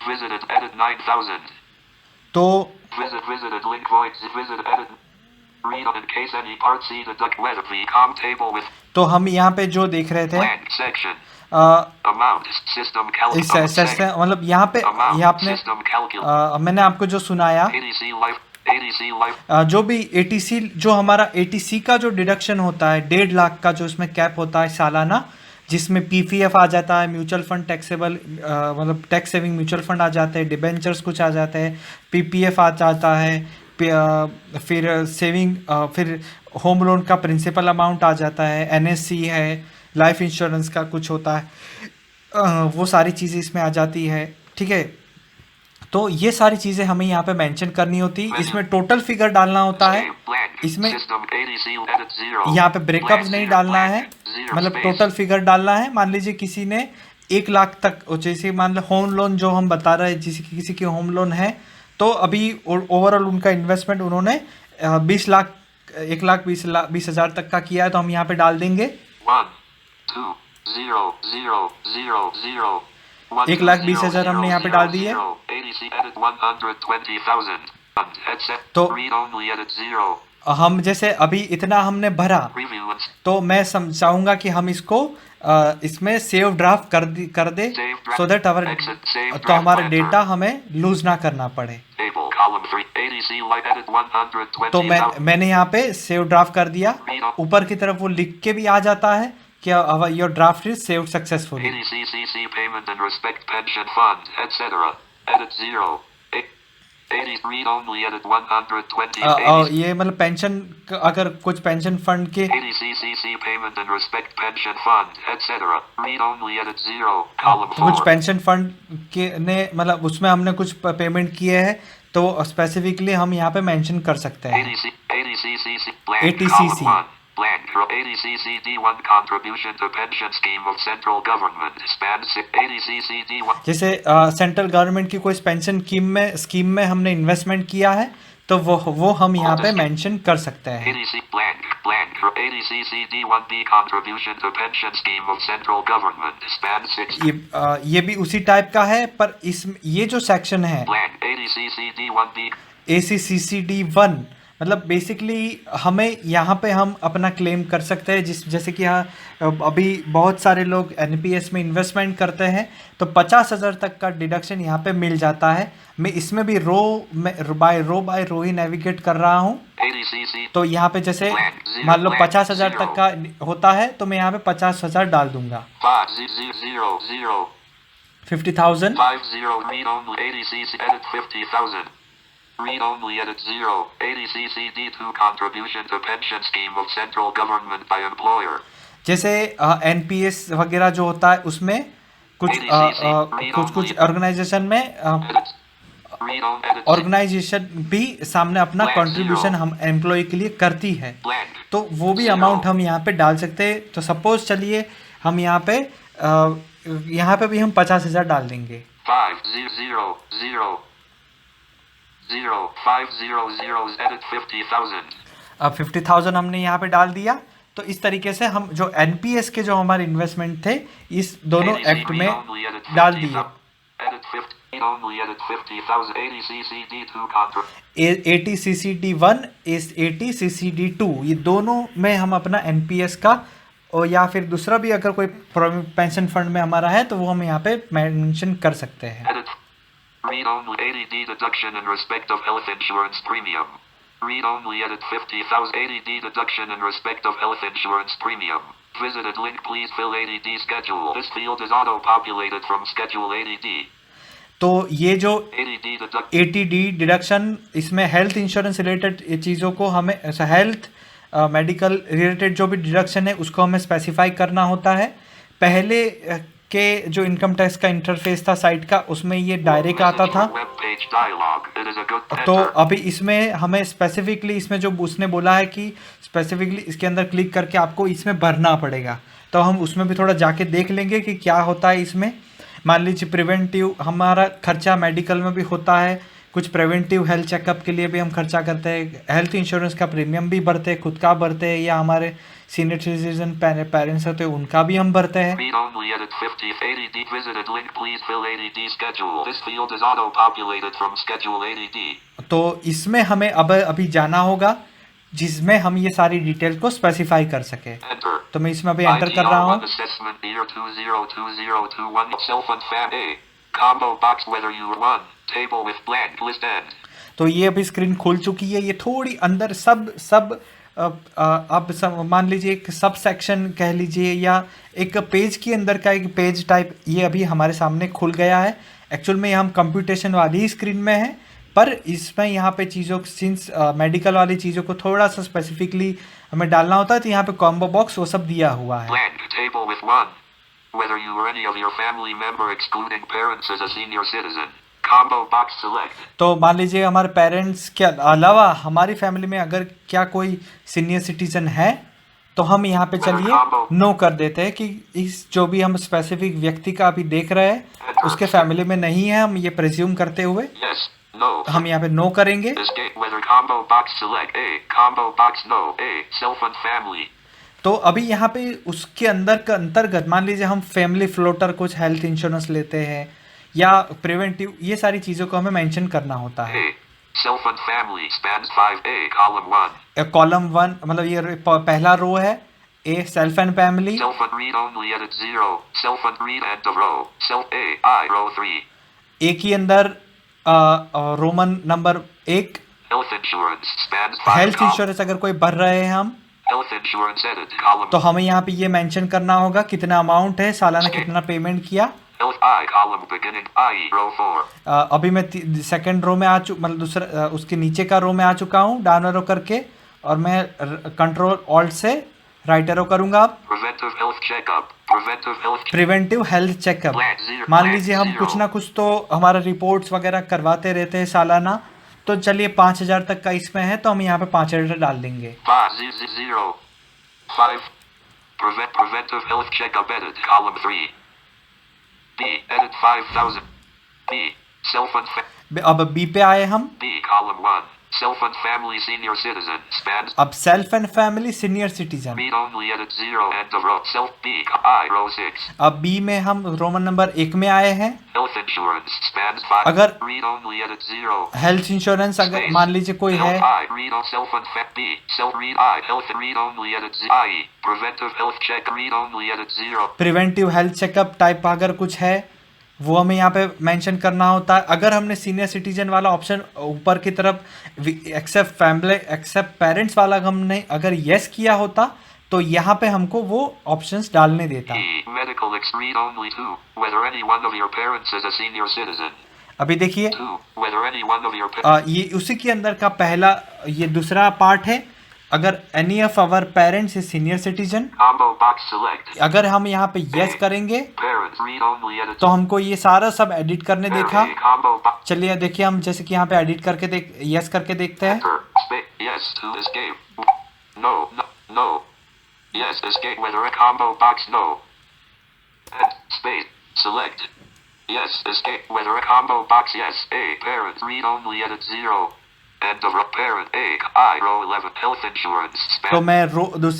visited edit 9000. तो Visited link voids visit edit read in case any part C deduct whether the com table with तो हम यहाँ पे जो देख रहे थे blank section amount system इस calculated मतलब यहाँ पे ये आपने system calculated मैंने आपको जो सुनाया ADC life जो भी ATC जो हमारा ATC का जो डिडक्शन होता है 1.5 लाख का जो इसमें कैप होता है सालाना, जिसमें PPF आ जाता है, म्यूचुअल फंड टैक्सेबल मतलब टैक्स सेविंग म्यूचुअल फंड आ जाते हैं, डिबेंचर्स कुछ आ जाते हैं, PPF आ जाता है, फिर सेविंग फिर होम लोन का प्रिंसिपल अमाउंट आ जाता है, NSC है, लाइफ इंश्योरेंस का कुछ होता है, वो सारी चीज़ें इसमें आ जाती है। ठीक है, तो ये सारी चीज़ें हमें यहाँ पे मेंशन करनी होती है। इसमें टोटल फिगर डालना होता है, इसमें यहाँ पे ब्रेकअप्स नहीं डालना है, मतलब टोटल फिगर डालना है। मान लीजिए किसी ने 1 लाख तक, जैसे मान लो होम लोन जो हम बता रहे हैं, किसी की होम लोन है, तो अभी ओवरऑल उनका इन्वेस्टमेंट उन्होंने 20 लाख 1,20,20,000 तक का किया है, तो हम यहाँ पे डाल देंगे 1,20,000 हमने यहाँ पे डाल दी है। तो हम जैसे अभी इतना हमने भरा, तो मैं चाहूँगा कि हम इसको इसमें सेव ड्राफ्ट कर दे, सो दैट तो हमारा डेटा हमें लूज ना करना पड़े। तो मैंने यहाँ पे सेव ड्राफ्ट कर दिया। ऊपर की तरफ वो लिख के भी आ जाता है कि your draft is saved successfully. ये मतलब पेंशन, अगर कुछ पेंशन फंड के कुछ पेंशन फंड के ने मतलब उसमें हमने कुछ पेमेंट किए हैं, तो स्पेसिफिकली हम यहाँ पे मेंशन कर सकते हैं ATCC जैसे सेंट्रल गवर्नमेंट की कोई पेंशन स्कीम में हमने इन्वेस्टमेंट किया है, तो वो हम यहाँ पे मेंशन कर सकते हैं। ये भी उसी टाइप का है, पर ये जो सेक्शन है ACCCD1, मतलब बेसिकली हमें यहाँ पे हम अपना क्लेम कर सकते हैं। जैसे कि अभी बहुत सारे लोग NPS में इन्वेस्टमेंट करते हैं, तो 50,000 तक का डिडक्शन यहाँ पे मिल जाता है। मैं इसमें भी रो बाय रो ही नेविगेट कर रहा हूँ। तो यहाँ पे जैसे मान लो 50,000 तक का होता है, तो मैं यहाँ पे 50,000 डाल दूंगा। 50,000 Read only edit 0. ADCCD2 contribution to pension scheme of central government by employer. जैसे NPS वगैरह जो होता है, उसमें कुछ ऑर्गेनाइजेशन में ऑर्गेनाइजेशन भी सामने अपना कंट्रीब्यूशन हम एम्प्लॉय के लिए करती है, तो वो भी अमाउंट हम यहाँ पे डाल सकते हैं। तो सपोज चलिए हम यहाँ पे भी हम 50,000 डाल देंगे। 500 edit 50,000. अब 50,000 हमने यहाँ पे डाल दिया। तो इस तरीके से हम जो NPS के जो हमारे इन्वेस्टमेंट थे, इस दोनों एक्ट में डाल दिए। ATCCD1 इस ATCCD2, ये दोनों में हम अपना NPS का, और या फिर दूसरा भी अगर कोई पेंशन फंड में हमारा है, तो वो हम यहाँ पे मेंशन कर सकते हैं। Read only ADD deduction in respect of health insurance premium. Read only edit 50,000 ADD deduction in respect of health insurance premium. Visited link, please fill ADD schedule. This field is auto-populated from schedule ADD. तो ये जो ATD डिडक्शन, इसमें हेल्थ इंश्योरेंस रिलेटेड चीज़ों को हमें, हेल्थ मेडिकल रिलेटेड जो भी डिडक्शन है उसको हमें स्पेसिफाई करना होता है। पहले के जो इनकम टैक्स का इंटरफेस था साइट का, उसमें ये डायरेक्ट आता था। तो अभी इसमें हमें स्पेसिफिकली, इसमें जो उसने बोला है कि स्पेसिफिकली इसके अंदर क्लिक करके आपको इसमें भरना पड़ेगा, तो हम उसमें भी थोड़ा जाके देख लेंगे कि क्या होता है इसमें। मान लीजिए प्रिवेंटिव हमारा खर्चा मेडिकल में भी होता है, कुछ प्रिवेंटिव हेल्थ चेकअप के लिए भी हम खर्चा करते हैं, हेल्थ इंश्योरेंस का प्रीमियम भी भरते हैं, खुद का भरते हैं, या हमारे सीनियर सिटीजन पेरेंट्स होते हैं उनका भी हम भरते हैं। तो इसमें हमें अभी जाना होगा जिसमें हम ये सारी डिटेल को स्पेसिफाई कर सके। तो मैं इसमें अभी एंटर कर रहा हूँ। तो ये अभी स्क्रीन खुल चुकी है। ये थोड़ी अंदर सब अब मान लीजिए एक सब सेक्शन कह लीजिए, या एक पेज के अंदर का एक पेज टाइप, ये अभी हमारे सामने खुल गया है। एक्चुअल में हम कंप्यूटेशन वाली ही स्क्रीन में है, पर इसमें यहाँ पे चीज़ों, सिंस मेडिकल वाली चीज़ों को थोड़ा सा स्पेसिफिकली हमें डालना होता है, तो यहाँ पे कॉम्बो बॉक्स वो सब दिया हुआ है। Whether you or any of your family member excluding parents is a senior citizen. Combo box select. तो मान लीजिए हमारे पेरेंट्स के अलावा हमारी फैमिली में अगर क्या कोई सीनियर सिटीजन है तो हम यहाँ पे चलिए नो कर देते हैं कि इस जो भी हम स्पेसिफिक व्यक्ति का अभी देख रहे हैं उसके फैमिली में नहीं है, हम ये प्रेज्यूम करते हुए Yes. No. हम यहाँ पे नो करेंगे। Escape weather combo box select A. Combo box no A. Self and family. तो अभी यहाँ पे उसके अंदर का अंतर्गत मान लीजिए हम फैमिली फ्लोटर कुछ हेल्थ इंश्योरेंस लेते हैं या प्रिवेंटिव, ये सारी चीज़ों को हमें मेंशन करना होता है। A. Self and family spans 5A. Column 1. Column 1 मतलब ये पहला रो है, ए self and family. Self and read only edit 0. Self and read end of row. Self A. I row 3. ए के अंदर Roman number 1 Health insurance spans 5. Health insurance अगर कोई भर रहे हैं हम Health insurance edit column. तो हमें यहाँ पे ये मेंशन करना होगा कितना अमाउंट है, सालाना कितना पेमेंट किया। Health I column beginning I row 4. अभी मैं सेकंड रो में मतलब दूसरा उसके नीचे का रो में आ चुका हूँ डाउन एरो करके, और मैं कंट्रोल ऑल्ट से राइट एरो करूंगा। अब Preventive health checkup. Preventive health. Preventive health checkup, मान लीजिए हम कुछ ना कुछ तो हमारा रिपोर्ट्स वगैरह करवाते रहते हैं सालाना, तो चलिए 5,000 तक का इसमें है तो हम यहाँ पे 5,000 डाल देंगे। 0. 5. Preventive health checkup edit column 3. B edit 5,000. B self and अब बी पे आए हम। B column 1. Self and family senior citizen spans. अब self and family senior citizen, Read only edit 0 end of row. Self B I row 6. अब बी में हम रोमन नंबर 1 में आए हैं। Health insurance spans 5. अगर read only edit 0. Health insurance अगर मान लीजिए कोई है, Health I read on self and B self read I health read only edit 0. I preventive health check read only edit 0. Preventive health checkup type अगर कुछ है वो हमें यहाँ पे मेंशन करना होता है। अगर हमने सीनियर सिटीजन वाला ऑप्शन ऊपर की तरफ एक्सेप्ट फैमिली एक्सेप्ट पेरेंट्स वाला हमने अगर यस किया होता तो यहाँ पे हमको वो ऑप्शंस डालने देता। E medical read only 2 whether any one of your parents is a senior citizen. अभी देखिए 2 whether any one of your ये उसी के अंदर का पहला ये दूसरा पार्ट है, अगर any of our parents is senior citizen, combo box select. अगर हम यहाँ पे यस करेंगे Parents read only edit. तो हमको ये सारा सब एडिट करने देखा। A combo box. चलिए देखिए हम जैसे कि यहाँ पे एडिट करके यस करके देखते हैं। Enter. Yes to escape. No, no, no. Yes, escape whether a combo box no. And space. Select. Yes, escape whether a combo box yes. A parent read only edit 0. End of row parent A I row 11 health insurance तो spend. मैं रो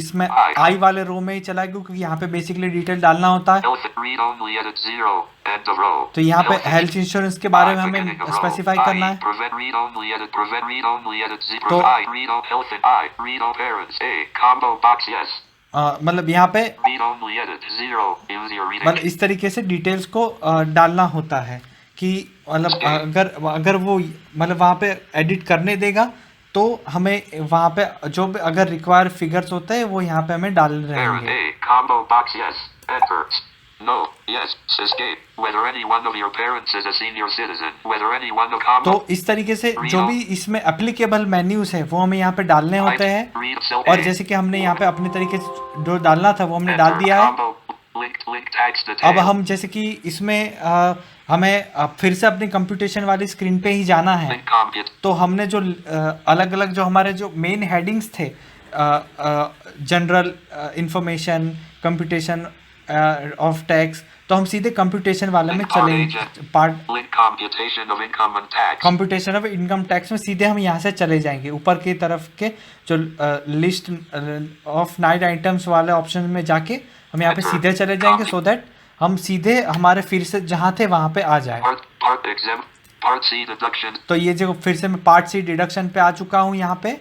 इसमें आई वाले रो में ही चला गया क्योंकि यहाँ पे बेसिकली डिटेल डालना होता है। Health read only edit 0. End of row. तो यहाँ पे हेल्थ इंश्योरेंस के बारे में हमें स्पेसिफाई करना है। Prevent read only edit. Prevent read only edit 0. तो I read on health and I read on parents A combo box yes. मतलब यहाँ पे Read only edit 0. Use your reading. मतलब इस तरीके से डिटेल्स को डालना होता है कि मतलब अगर वो मतलब वहाँ पे एडिट करने देगा तो हमें वहाँ पे जो भी अगर रिक्वायर फिगर्स होते हैं वो यहाँ पे हमें डाल Parent रहेंगे। A combo box yes. Enter. No. Yes. Escape. Whether any one of your parents is a senior citizen. Whether any one of combo. तो इस तरीके से जो भी इसमें एप्लीकेबल मेन्यूज है वो हमें यहाँ पे डालने होते हैं, Read self और A. जैसे कि हमने यहाँ पे अपने तरीके से जो डालना था वो हमने डाल दिया है। Combo. Link tags detail. अब हम जैसे कि इसमें हमें फिर से अपनी कंप्यूटेशन वाली स्क्रीन पे ही जाना है, Link compute. तो हमने जो अलग अलग जो हमारे जो मेन हेडिंग्स थे general information computation of tax, तो हम सीधे कंप्यूटेशन वाले में चलेंगे। Part Link computation of income and tax. Computation of income tax में सीधे हम यहाँ से चले जाएंगे। ऊपर की तरफ के जो लिस्ट ऑफ 9 आइटम्स वाले ऑप्शन में जाके हम यहाँ पे सीधे चले जाएंगे सो दैट हम सीधे हमारे फिर से जहाँ थे वहाँ पे आ जाए। Part exempt. Part C deduction. तो ये जो फिर से मैं पार्ट सी डिडक्शन पे आ चुका हूँ यहाँ पे।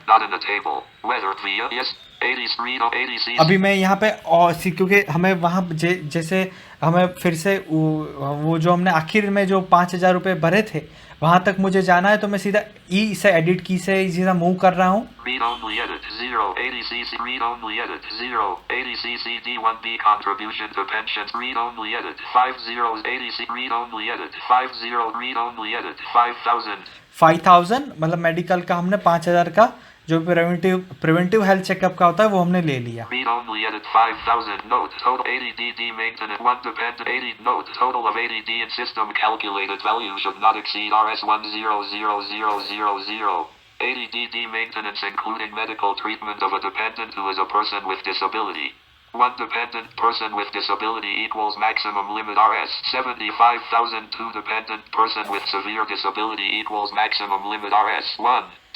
Not in the table. Whether via yes. 83 or 80 अभी मैं यहाँ पे और क्योंकि हमें वहाँ जैसे हमें फिर से वो जो हमने आखिर में जो 5,000 रुपये भरे थे वहाँ तक मुझे जाना है, तो मैं सीधा ई से एडिट की से सीधा मूव कर रहा हूँ। Read only edit 0 80cc. Read only edit 0 80cc D1B contribution to pensions. Read only edit 50 80c. Read only edit 50. Read only edit 5,000. 5,000 मतलब मेडिकल का हमने 5,000 का जो प्रिवेंटिव हेल्थ चेकअप का होता है वो हमने ले लिया। Read only edit 5000 note total 80 DD maintenance 1 dependent 80 note total of 80 D in system calculated value should not exceed RS100000. 80 DD maintenance including medical treatment of a dependent who is a person with disability. One dependent person with disability equals maximum limit RS 75,000. Two dependent person with severe disability equals maximum limit RS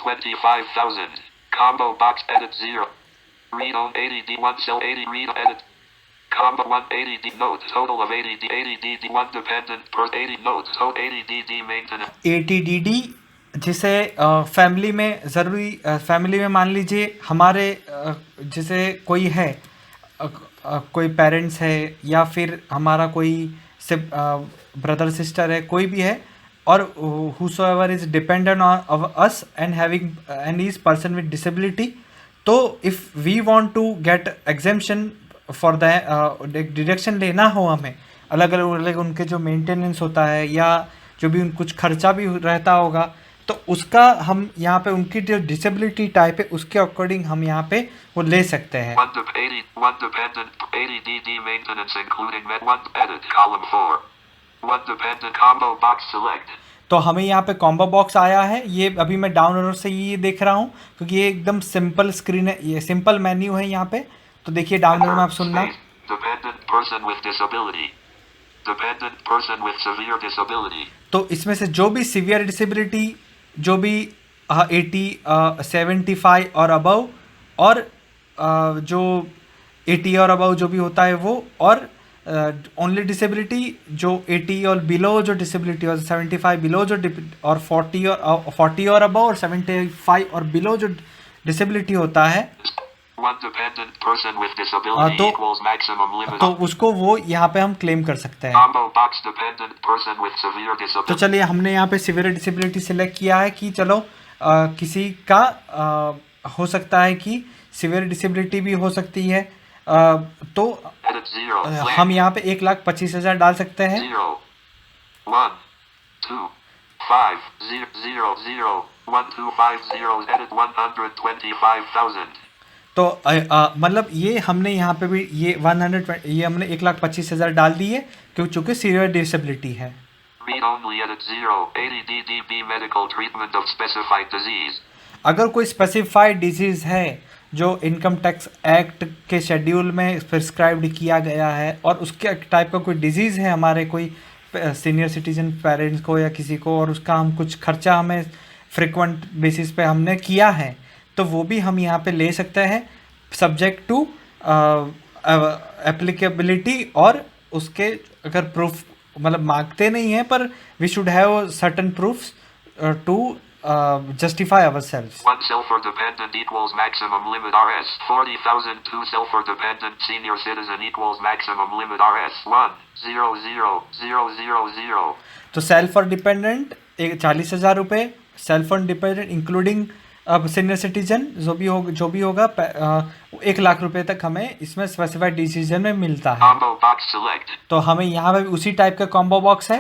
25,000. Combo box edit 0. Read on 80 D 1 cell 80 read edit. Combo 180 D note total of 80 D 80 DD 1 dependent per 80 note total 80 DD maintenance. 80 DD जिसे फैमिली में ज़रूरी फैमिली में मान लीजिए हमारे जैसे कोई है कोई पेरेंट्स है या फिर हमारा कोई ब्रदर सिस्टर है कोई भी है और whosoever is dependent on us and having and is person with disability, तो if we want to get exemption for the deduction लेना हो हमें अलग अलग उनके जो मेंटेनेंस होता है या जो भी कुछ खर्चा भी रहता होगा तो उसका हम यहाँ पे उनकी जो डिसेबिलिटी टाइप है उसके अकॉर्डिंग हम यहाँ पे वो ले सकते हैं। 1 dependent 80 DD maintenance including med 1 edit column 4. 1 dependent combo box select. तो हमें यहाँ पे कॉम्बो बॉक्स आया है, ये अभी मैं डाउन एरो से ये देख रहा हूँ क्योंकि ये एकदम सिंपल स्क्रीन है, ये सिंपल मेन्यू है यहाँ पे। तो देखिए डाउन एरो में आप सुनना Dependent person with disability. Dependent person with severe disability. तो इसमें से जो भी सीवियर डिसेबिलिटी जो भी 80 75 और अबव और जो 80 और अबव जो भी होता है वो और ओनली डिसेबिलिटी जो 80 और बिलो जो डिसेबिलिटी और 75 बिलो जो और 40 और अबव और 75 और बिलो जो डिसेबिलिटी होता है One dependent person with disability equals maximum limit. तो उसको वो यहाँ पे हम क्लेम कर सकते हैं। Combo box dependent person with severe disability. तो चलिए हमने यहाँ पे सिवियर डिसेबिलिटी सिलेक्ट किया है कि चलो किसी का हो सकता है कि सिवियर डिसेबिलिटी भी हो सकती है तो हम यहाँ पे 1,25,000 डाल सकते हैं। 0 1 2 5 0 0 1 2 5 0 edit 125,000. तो मतलब ये हमने यहाँ पे भी ये 120 ये हमने 1,25,000 डाल दिए क्योंकि चूंकि सीवियर डिसेबिलिटी है। Read only edit 0 80 DDB medical treatment of specified disease. अगर कोई स्पेसिफाइड डिजीज़ है जो इनकम टैक्स एक्ट के शेड्यूल में प्रिस्क्राइब्ड किया गया है और उसके टाइप का कोई डिजीज़ है हमारे कोई सीनियर सिटीजन पेरेंट्स को या किसी को और उसका हम कुछ खर्चा हमें फ्रिक्वेंट बेसिस पे हमने किया है तो वो भी हम यहाँ पे ले सकते हैं सब्जेक्ट टू एप्लीकेबिलिटी और उसके अगर प्रूफ मतलब मांगते नहीं हैं पर we should have certain proofs to justify ourselves. 1 self-dependent equals maximum limit RS 40,000. 2 self-dependent senior citizen equals maximum limit RS 1,000,000. तो सेल्फ और डिपेंडेंट 40,000 रुपये, सेल्फ और डिपेंडेंट इंक्लूडिंग अब सीनियर सिटीजन जो भी होगा 1,00,000 रुपये तक हमें इसमें स्पेसिफाइड डिसीजन में मिलता है। Combo box select. तो हमें यहाँ पे उसी टाइप का कॉम्बो बॉक्स है।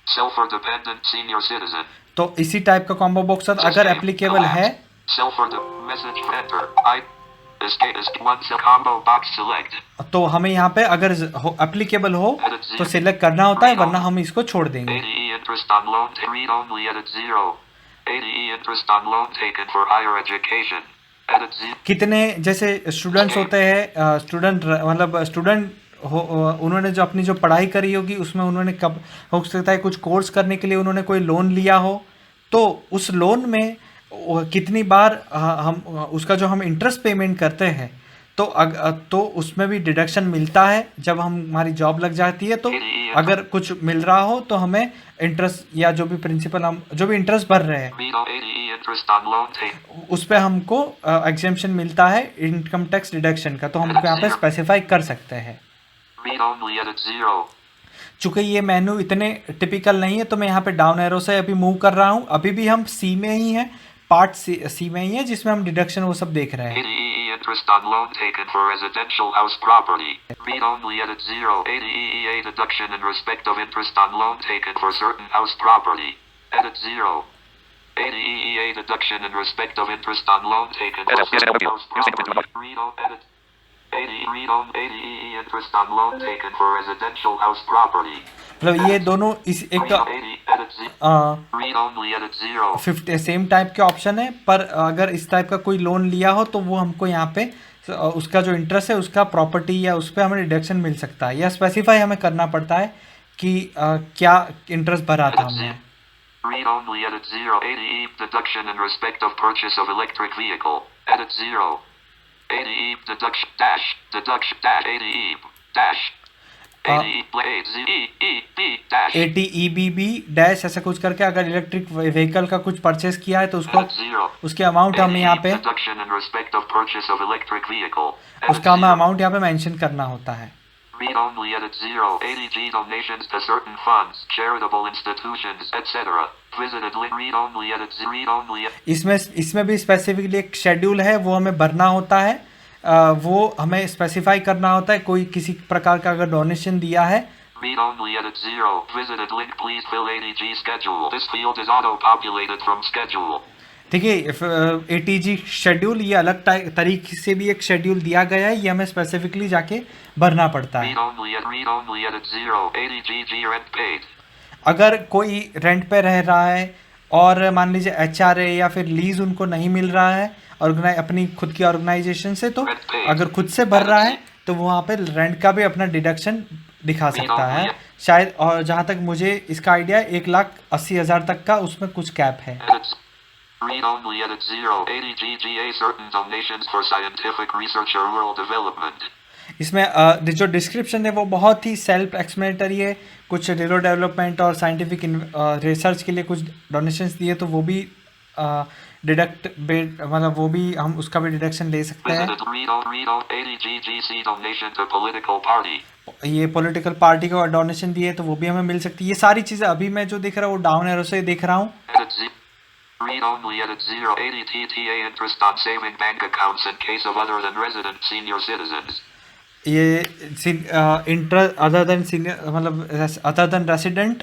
Self-dependent senior citizen. तो इसी टाइप का कॉम्बो बॉक्स अगर एप्लीकेबल है Message enter. Combo box select. तो हमें यहाँ पे अगर एप्लीकेबल हो तो सिलेक्ट करना होता है वरना हम इसको छोड़ देंगे। 80 interest on loan read only edit 0. 80 interest on loan taken for higher education. Edit 0. कितने जैसे स्टूडेंट्स होते हैं स्टूडेंट मतलब स्टूडेंट हो उन्होंने जो अपनी जो पढ़ाई करी होगी उसमें उन्होंने कब हो सकता है कुछ कोर्स करने के लिए उन्होंने कोई लोन लिया हो तो उस लोन में कितनी बार हम उसका जो हम इंटरेस्ट पेमेंट करते हैं तो उसमें भी डिडक्शन मिलता है जब हमारी जॉब लग जाती है। तो अगर कुछ मिल रहा हो तो हमें इंटरेस्ट या जो भी प्रिंसिपल हम जो भी इंटरेस्ट भर रहे हैं उस पर हमको एग्जेम्पशन मिलता है इनकम टैक्स डिडक्शन का, तो हम यहाँ पे स्पेसिफाई कर सकते हैं। चूँकि ये मेनू इतने टिपिकल नहीं है तो मैं यहाँ पे डाउन एरो से अभी मूव कर रहा हूँ। अभी भी हम सी में ही हैं, पार्ट सी में ही है जिसमें हम डिडक्शन वो सब देख रहे हैं। Interest on loan taken for residential house property. Read only edit 0. 80 EEA deduction in respect of interest on loan taken for certain house property. Edit 0. ADEA deduction in respect of interest on loan taken. Yes, yes, overview. House Using it with property. Read on edit. Read on ADEA interest on loan taken for residential house property. मतलब ये दोनों इस एक Read on edit read only edit 0. 50 same type के ऑप्शन है, पर अगर इस टाइप का कोई लोन लिया हो तो वो हमको यहाँ पे उसका जो इंटरेस्ट है उसका प्रॉपर्टी या उस पर हमें डिडक्शन मिल सकता है, या स्पेसिफाई हमें करना पड़ता है कि क्या इंटरेस्ट भरा था हमने। Read only edit 0. ADE deduction in respect of purchase of electric vehicle. Edit 0. ADE deduction dash ADE dash ADE dash ATEBB dash ऐसा कुछ करके अगर इलेक्ट्रिक व्हीकल का कुछ परचेस किया है तो उसको edit 0. उसके अमाउंट हमें यहाँ पे Deduction in respect of purchase of electric vehicle. उसका हमें अमाउंट यहाँ पे मेंशन करना होता है। Read only edit 0. ADG donations to certain funds, charitable institutions, etc. Visited link. Read only edit 0. Read only. इसमें भी स्पेसिफिकली एक शेड्यूल है, वो हमें भरना होता है, वो हमें स्पेसिफाई करना होता है। कोई किसी प्रकार का अगर डोनेशन दिया है, Read only edit 0. Visited link. Please fill ADG schedule. This field is auto-populated from schedule. देखिए ATG शेड्यूल ये अलग तरीके से भी एक शेड्यूल दिया गया है, ये हमें स्पेसिफिकली जाके भरना पड़ता है। Read only edit 0. ADG rent paid. अगर कोई रेंट पे रह रहा है और मान लीजिए HRA या फिर लीज उनको नहीं मिल रहा है अपनी खुद की ऑर्गेनाइजेशन से, तो अगर खुद से भर रहा है तो वहाँ पे रेंट का भी अपना डिडक्शन दिखा सकता है शायद। और जहाँ तक मुझे इसका आइडिया 1,80,000 तक का उसमें कुछ कैप है। Read only edit 0. ADGGA certain donations for scientific research or rural development. इसमें जो डिस्क्रिप्शन है वो बहुत ही सेल्फ एक्सप्लेनेटरी है। कुछ रूरल डेवलपमेंट और साइंटिफिक रिसर्च के लिए कुछ डोनेशंस दिए तो वो भी मतलब वो भी हम उसका भी डिडक्शन ले सकते हैं। ADGGC donation to political party. ये पॉलिटिकल पार्टी को डोनेशन दिए तो वो भी हमें मिल सकती है। ये सारी चीज़ें अभी मैं जो देख रहा हूँ वो डाउन एरो से देख रहा हूँ। Read only edit 0. ADTTA interest on saving bank accounts in case of other than resident senior citizens. ये इंटरेस्ट अदर देन सीनियर मतलब other than resident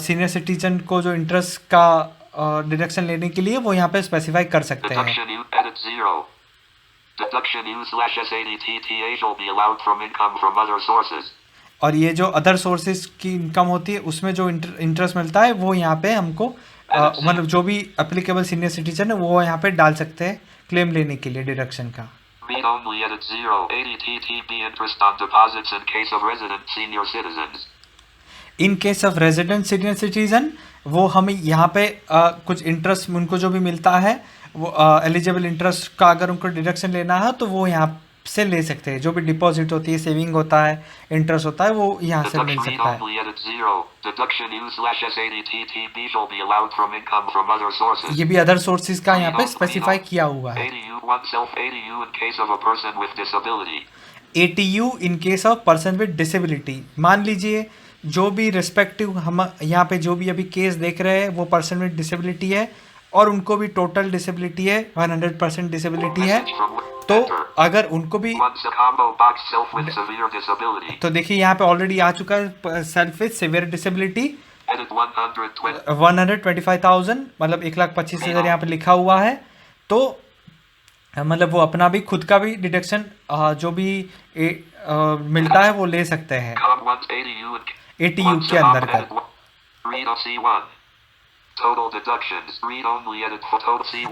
senior citizen को जो इंटरेस्ट का डिडक्शन लेने के लिए वो यहाँ पे स्पेसिफाई कर सकते हैं। Edit 0. Deduction U/SADTTA shall be allowed from income from other sources. और ये जो अदर सोर्सेज की इनकम होती है उसमें जो इंटरेस्ट मिलता है वो यहाँ पे हमको मतलब जो भी एप्लीकेबल सीनियर सिटीजन है वो यहाँ पे डाल सकते हैं क्लेम लेने के लिए डिडक्शन का। Read only edit 0. ADTTB interest on deposits in case of resident senior citizens. In case of resident senior citizen वो हमें यहाँ पे कुछ इंटरेस्ट उनको जो भी मिलता है वो एलिजिबल इंटरेस्ट का अगर उनको डिडक्शन लेना है तो वो यहाँ से ले सकते हैं। जो भी डिपॉजिट होती है, सेविंग होता है, इंटरेस्ट होता है, वो यहाँ से मिल सकता है। ये भी अदर सोर्सेज का यहाँ पे स्पेसिफाई किया हुआ है। ATU in case of person with disability. मान लीजिए जो भी रिस्पेक्टिव हम यहाँ पे जो भी अभी केस देख रहे हैं वो पर्सन विद डिसेबिलिटी है और उनको भी टोटल डिसेबिलिटी है, 100% डिसेबिलिटी है, तो अगर उनको भी तो देखिए यहाँ पे ऑलरेडी आ चुका है सेल्फ विद सिवियर डिसेबिलिटी 125,000 मतलब 1,25,000 यहाँ पे लिखा हुआ है। तो मतलब वो अपना भी खुद का भी डिडक्शन जो भी मिलता है वो ले सकते हैं ATU के अंदर का।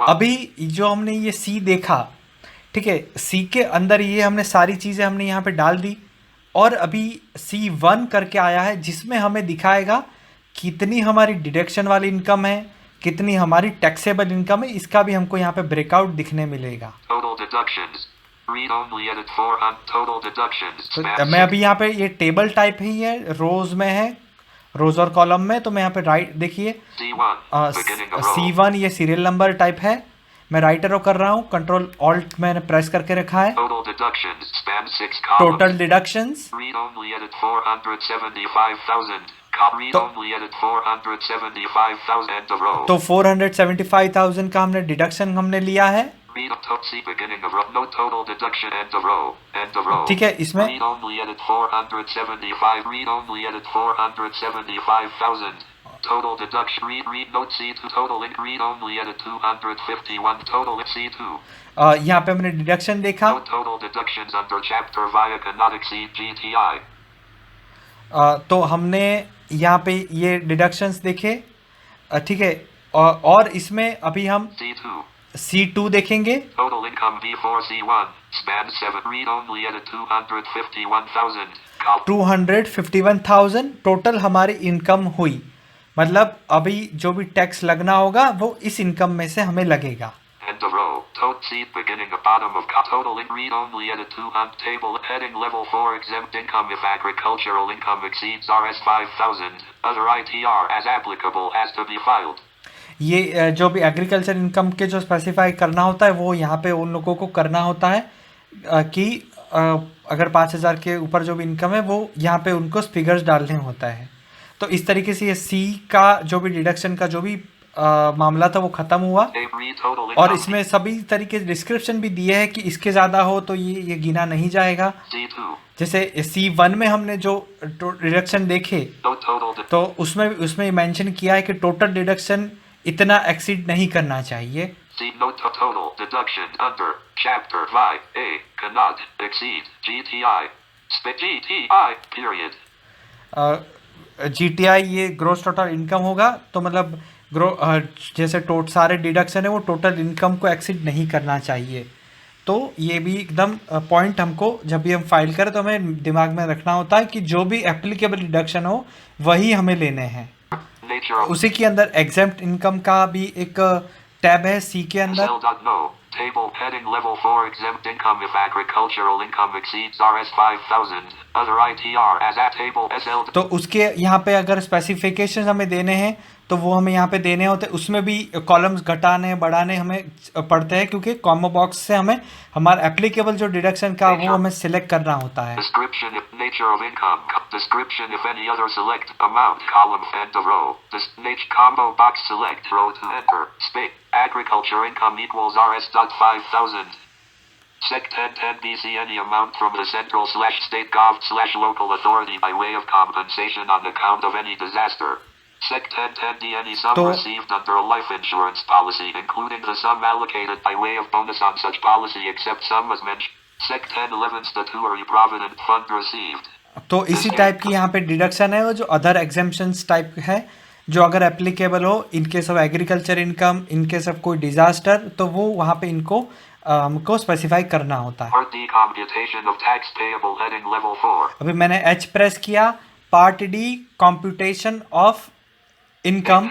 अभी जो हमने ये C देखा, ठीक है, C के अंदर ये हमने सारी चीज़ें हमने यहाँ पे डाल दी और अभी C1 करके आया है जिसमें हमें दिखाएगा कितनी हमारी डिडक्शन वाली इनकम है, कितनी हमारी टैक्सेबल इनकम है, इसका भी हमको यहाँ पे ब्रेकआउट दिखने मिलेगा। तो मैं अभी यहाँ पे ये टेबल टाइप ही है, रोज में है, रोज और कॉलम में। तो मैं यहाँ पे राइट देखिए C1 ये सीरियल नंबर टाइप है। मैं राइट एरो कर रहा हूँ, कंट्रोल ऑल्ट मैंने प्रेस करके रखा है। टोटल डिडक्शंस तो 475,000 का हमने डिडक्शन हमने लिया है। Read see beginning of row. No total deduction. End of row. End of row. ठीक है, इसमें Read only edit 475. Read only edit 475,000. Total deduction. Read note C2 total link. Read only edit 251. Total C2. यहाँ पे हमने डिडक्शन देखा. No total deductions under chapter via cannot exceed GTI. तो हमने यहाँ पे ये डिडक्शंस देखे. ठीक है, और इसमें अभी हम C2. C2 देखेंगे. Total income V4C1. Span 7. Read only edit 251,000. 251,000 total हमारी इनकम हुई. मतलब अभी जो भी टैक्स लगना होगा वो इस इनकम में से हमें लगेगा. End of row. Total seat beginning at bottom of total in read only edit 200 table heading level 4 exempt income if agricultural income exceeds Rs 5,000. Other ITR as applicable has to be filed. ये जो भी एग्रीकल्चर इनकम के जो स्पेसिफाई करना होता है वो यहाँ पे उन लोगों को करना होता है कि अगर 5,000 के ऊपर जो भी इनकम है वो यहाँ पे उनको फिगर्स डालने होता है. तो इस तरीके से ये सी का जो भी डिडक्शन का जो भी मामला था वो ख़त्म हुआ. और इसमें सभी तरीके से डिस्क्रिप्शन भी दिए है कि इसके ज़्यादा हो तो ये गिना नहीं जाएगा. जैसे C1 में हमने जो डिडक्शन देखे तो उसमें मेंशन किया है कि टोटल डिडक्शन इतना एक्सीड नहीं करना चाहिए. Total deduction under chapter 5A cannot exceed GTI. GTI period. GTI ये ग्रोस टोटल इनकम होगा. तो मतलब जैसे सारे डिडक्शन है वो टोटल इनकम को एक्सीड नहीं करना चाहिए. तो ये भी एकदम पॉइंट हमको जब भी हम फाइल करें तो हमें दिमाग में रखना होता है कि जो भी एप्लीकेबल डिडक्शन हो वही हमें लेने हैं. उसी के अंदर एग्जेम्प्ट इनकम का भी एक टैब है सी के अंदर. Table heading level 4 exempt income if agricultural income exceeds Rs 5,000. Other ITR as at table SL. तो उसके यहाँ पे अगर स्पेसिफिकेशन हमें देने हैं तो वो हमें यहाँ पे देने होते हैं. उसमें भी कॉलम्स घटाने बढ़ाने हमें पड़ते हैं क्योंकि कॉमा बॉक्स से हमें हमारा एप्लीकेबल जो डिडक्शन का वो हमें सिलेक्ट करना होता है. Description if nature of income. Description if any other select amount column end of row. This nature combo box select row to enter. Space agriculture income equals Rs.5,000. Sec 1010 BC any amount from the central / state gov / local authority by way of compensation on account of any disaster. Sec 1010D any sum received under a life insurance policy including the sum allocated by way of bonus on such policy except sum was mentioned. Sec 1011 statutory provident fund received. तो इसी टाइप की यहाँ पे डिडक्शन है वो जो अदर एग्जेम्पशंस टाइप है जो अगर एप्लीकेबल हो in case of agriculture income in case of कोई डिजास्टर तो वो वहाँ पे इनको हमको स्पेसिफाई करना होता है. अभी मैंने H प्रेस किया. Part D computation of income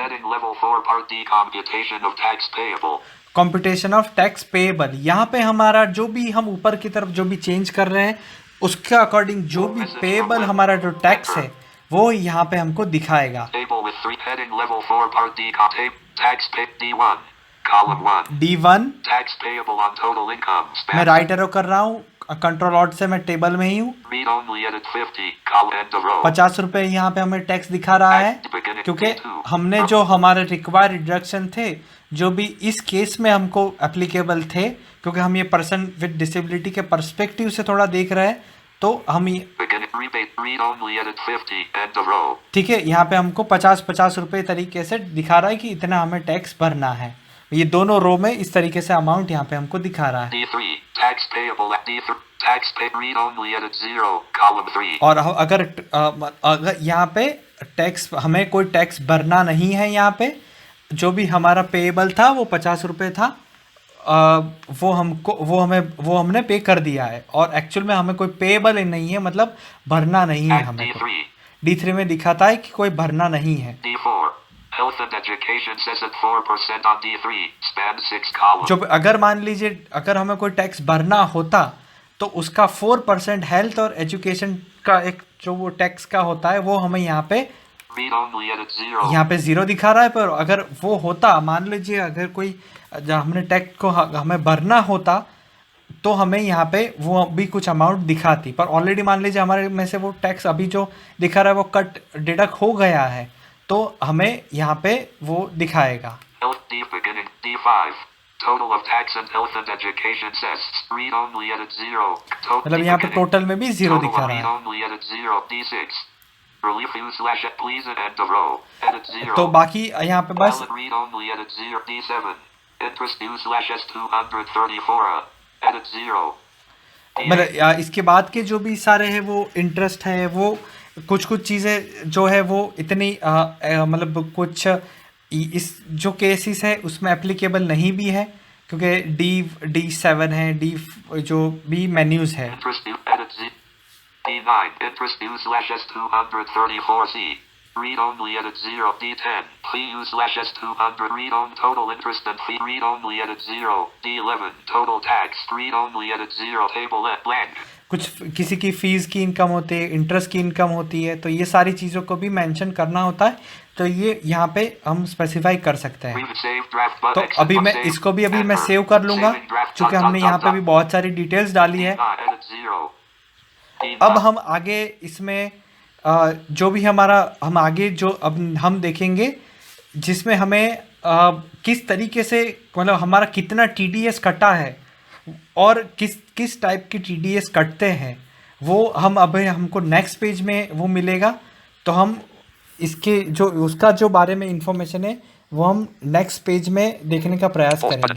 computation of tax payable. यहाँ पे हमारा जो भी हम ऊपर की तरफ जो भी चेंज कर रहे हैं उसके अकॉर्डिंग जो भी पेएबल हमारा जो टैक्स है वो यहाँ पे हमको दिखाएगा. D1 मैं राइट एरो कर रहा हूँ. कंट्रोल ऑल्ट से मैं टेबल में ही हूँ. 50 रुपए यहाँ पे हमें टैक्स दिखा रहा है क्योंकि हमने जो हमारे रिक्वायर्ड डिडक्शन थे जो भी इस केस में हमको एप्लीकेबल थे क्योंकि हम ये पर्सन विद डिसेबिलिटी के पर्सपेक्टिव से थोड़ा देख रहे हैं तो हम ये ठीक है यहाँ पे हमको 50 रुपए तरीके से दिखा रहा है कि इतना हमें टैक्स भरना है. ये दोनों रो में इस तरीके से अमाउंट यहाँ पे हमको दिखा रहा है. और अगर यहाँ पे टैक्स हमें कोई टैक्स भरना नहीं है यहाँ पे जो भी हमारा पेएबल था वो 50 रुपये था वो हमने पे कर दिया है और एक्चुअल में हमें कोई पेएबल नहीं है मतलब भरना नहीं है. हमें D3 में दिखाता है कि कोई भरना नहीं है. Health and education says at 4% on D3, span 6 column. जो अगर मान लीजिए अगर हमें कोई टैक्स भरना होता तो उसका 4% हेल्थ और एजुकेशन का एक जो वो टैक्स का होता है वो हमें यहाँ पे 0 दिखा रहा है. पर अगर वो होता मान लीजिए अगर कोई हमने टैक्स को हमें भरना होता तो हमें यहाँ पे वो भी कुछ अमाउंट दिखाती. पर ऑलरेडी मान लीजिए हमारे में से वो टैक्स अभी जो दिखा रहा है वो कट डिडक्ट हो गया है तो हमें यहाँ पे वो दिखाएगा. Total of tax and health and education cests. Read only edit 0. मतलब यहाँ पे टोटल में भी 0 दिखा read रहा है। only edit 0. D6. Relief u slash at please and end of row. Edit 0. तो बाकी यहाँ पे बस Ballot read only edit 0. D7. Interest u slash s 234. Edit 0. मतलब इसके बाद के जो भी सारे हैं वो इंटरेस्ट है, वो कुछ चीज़ें जो है वो इतनी मतलब कुछ इस जो केसेस है उसमें एप्लीकेबल नहीं भी है, क्योंकि D7 है, डी जो भी मेन्यूज है। Interest u edit 0. D9. Interest u slash s 234C. Read only edit 0. D10. Fee u slash s 200. Read on total interest and fee. Read only edit 0. D11. Total tax. Read only edit 0. Table at blank. कुछ किसी की फीस की इनकम होती है, इंटरेस्ट की इनकम होती है, तो ये सारी चीज़ों को भी मेंशन करना होता है, तो ये यहाँ पे हम स्पेसिफाई कर सकते हैं। तो अभी मैं इसको भी अभी मैं सेव कर लूँगा, क्योंकि हमने यहाँ पे भी बहुत सारी डिटेल्स डाली है। अब हम आगे इसमें जो भी हमारा हम आगे जो अब हम देखेंगे जिसमें हमें किस तरीके से मतलब हमारा कितना TDS कटा है और किस टाइप की TDS कटते हैं, वो हम अभी हमको नेक्स्ट पेज में वो मिलेगा। तो हम इसके जो उसका जो बारे में इंफॉर्मेशन है वो हम नेक्स्ट पेज में देखने का प्रयास करेंगे।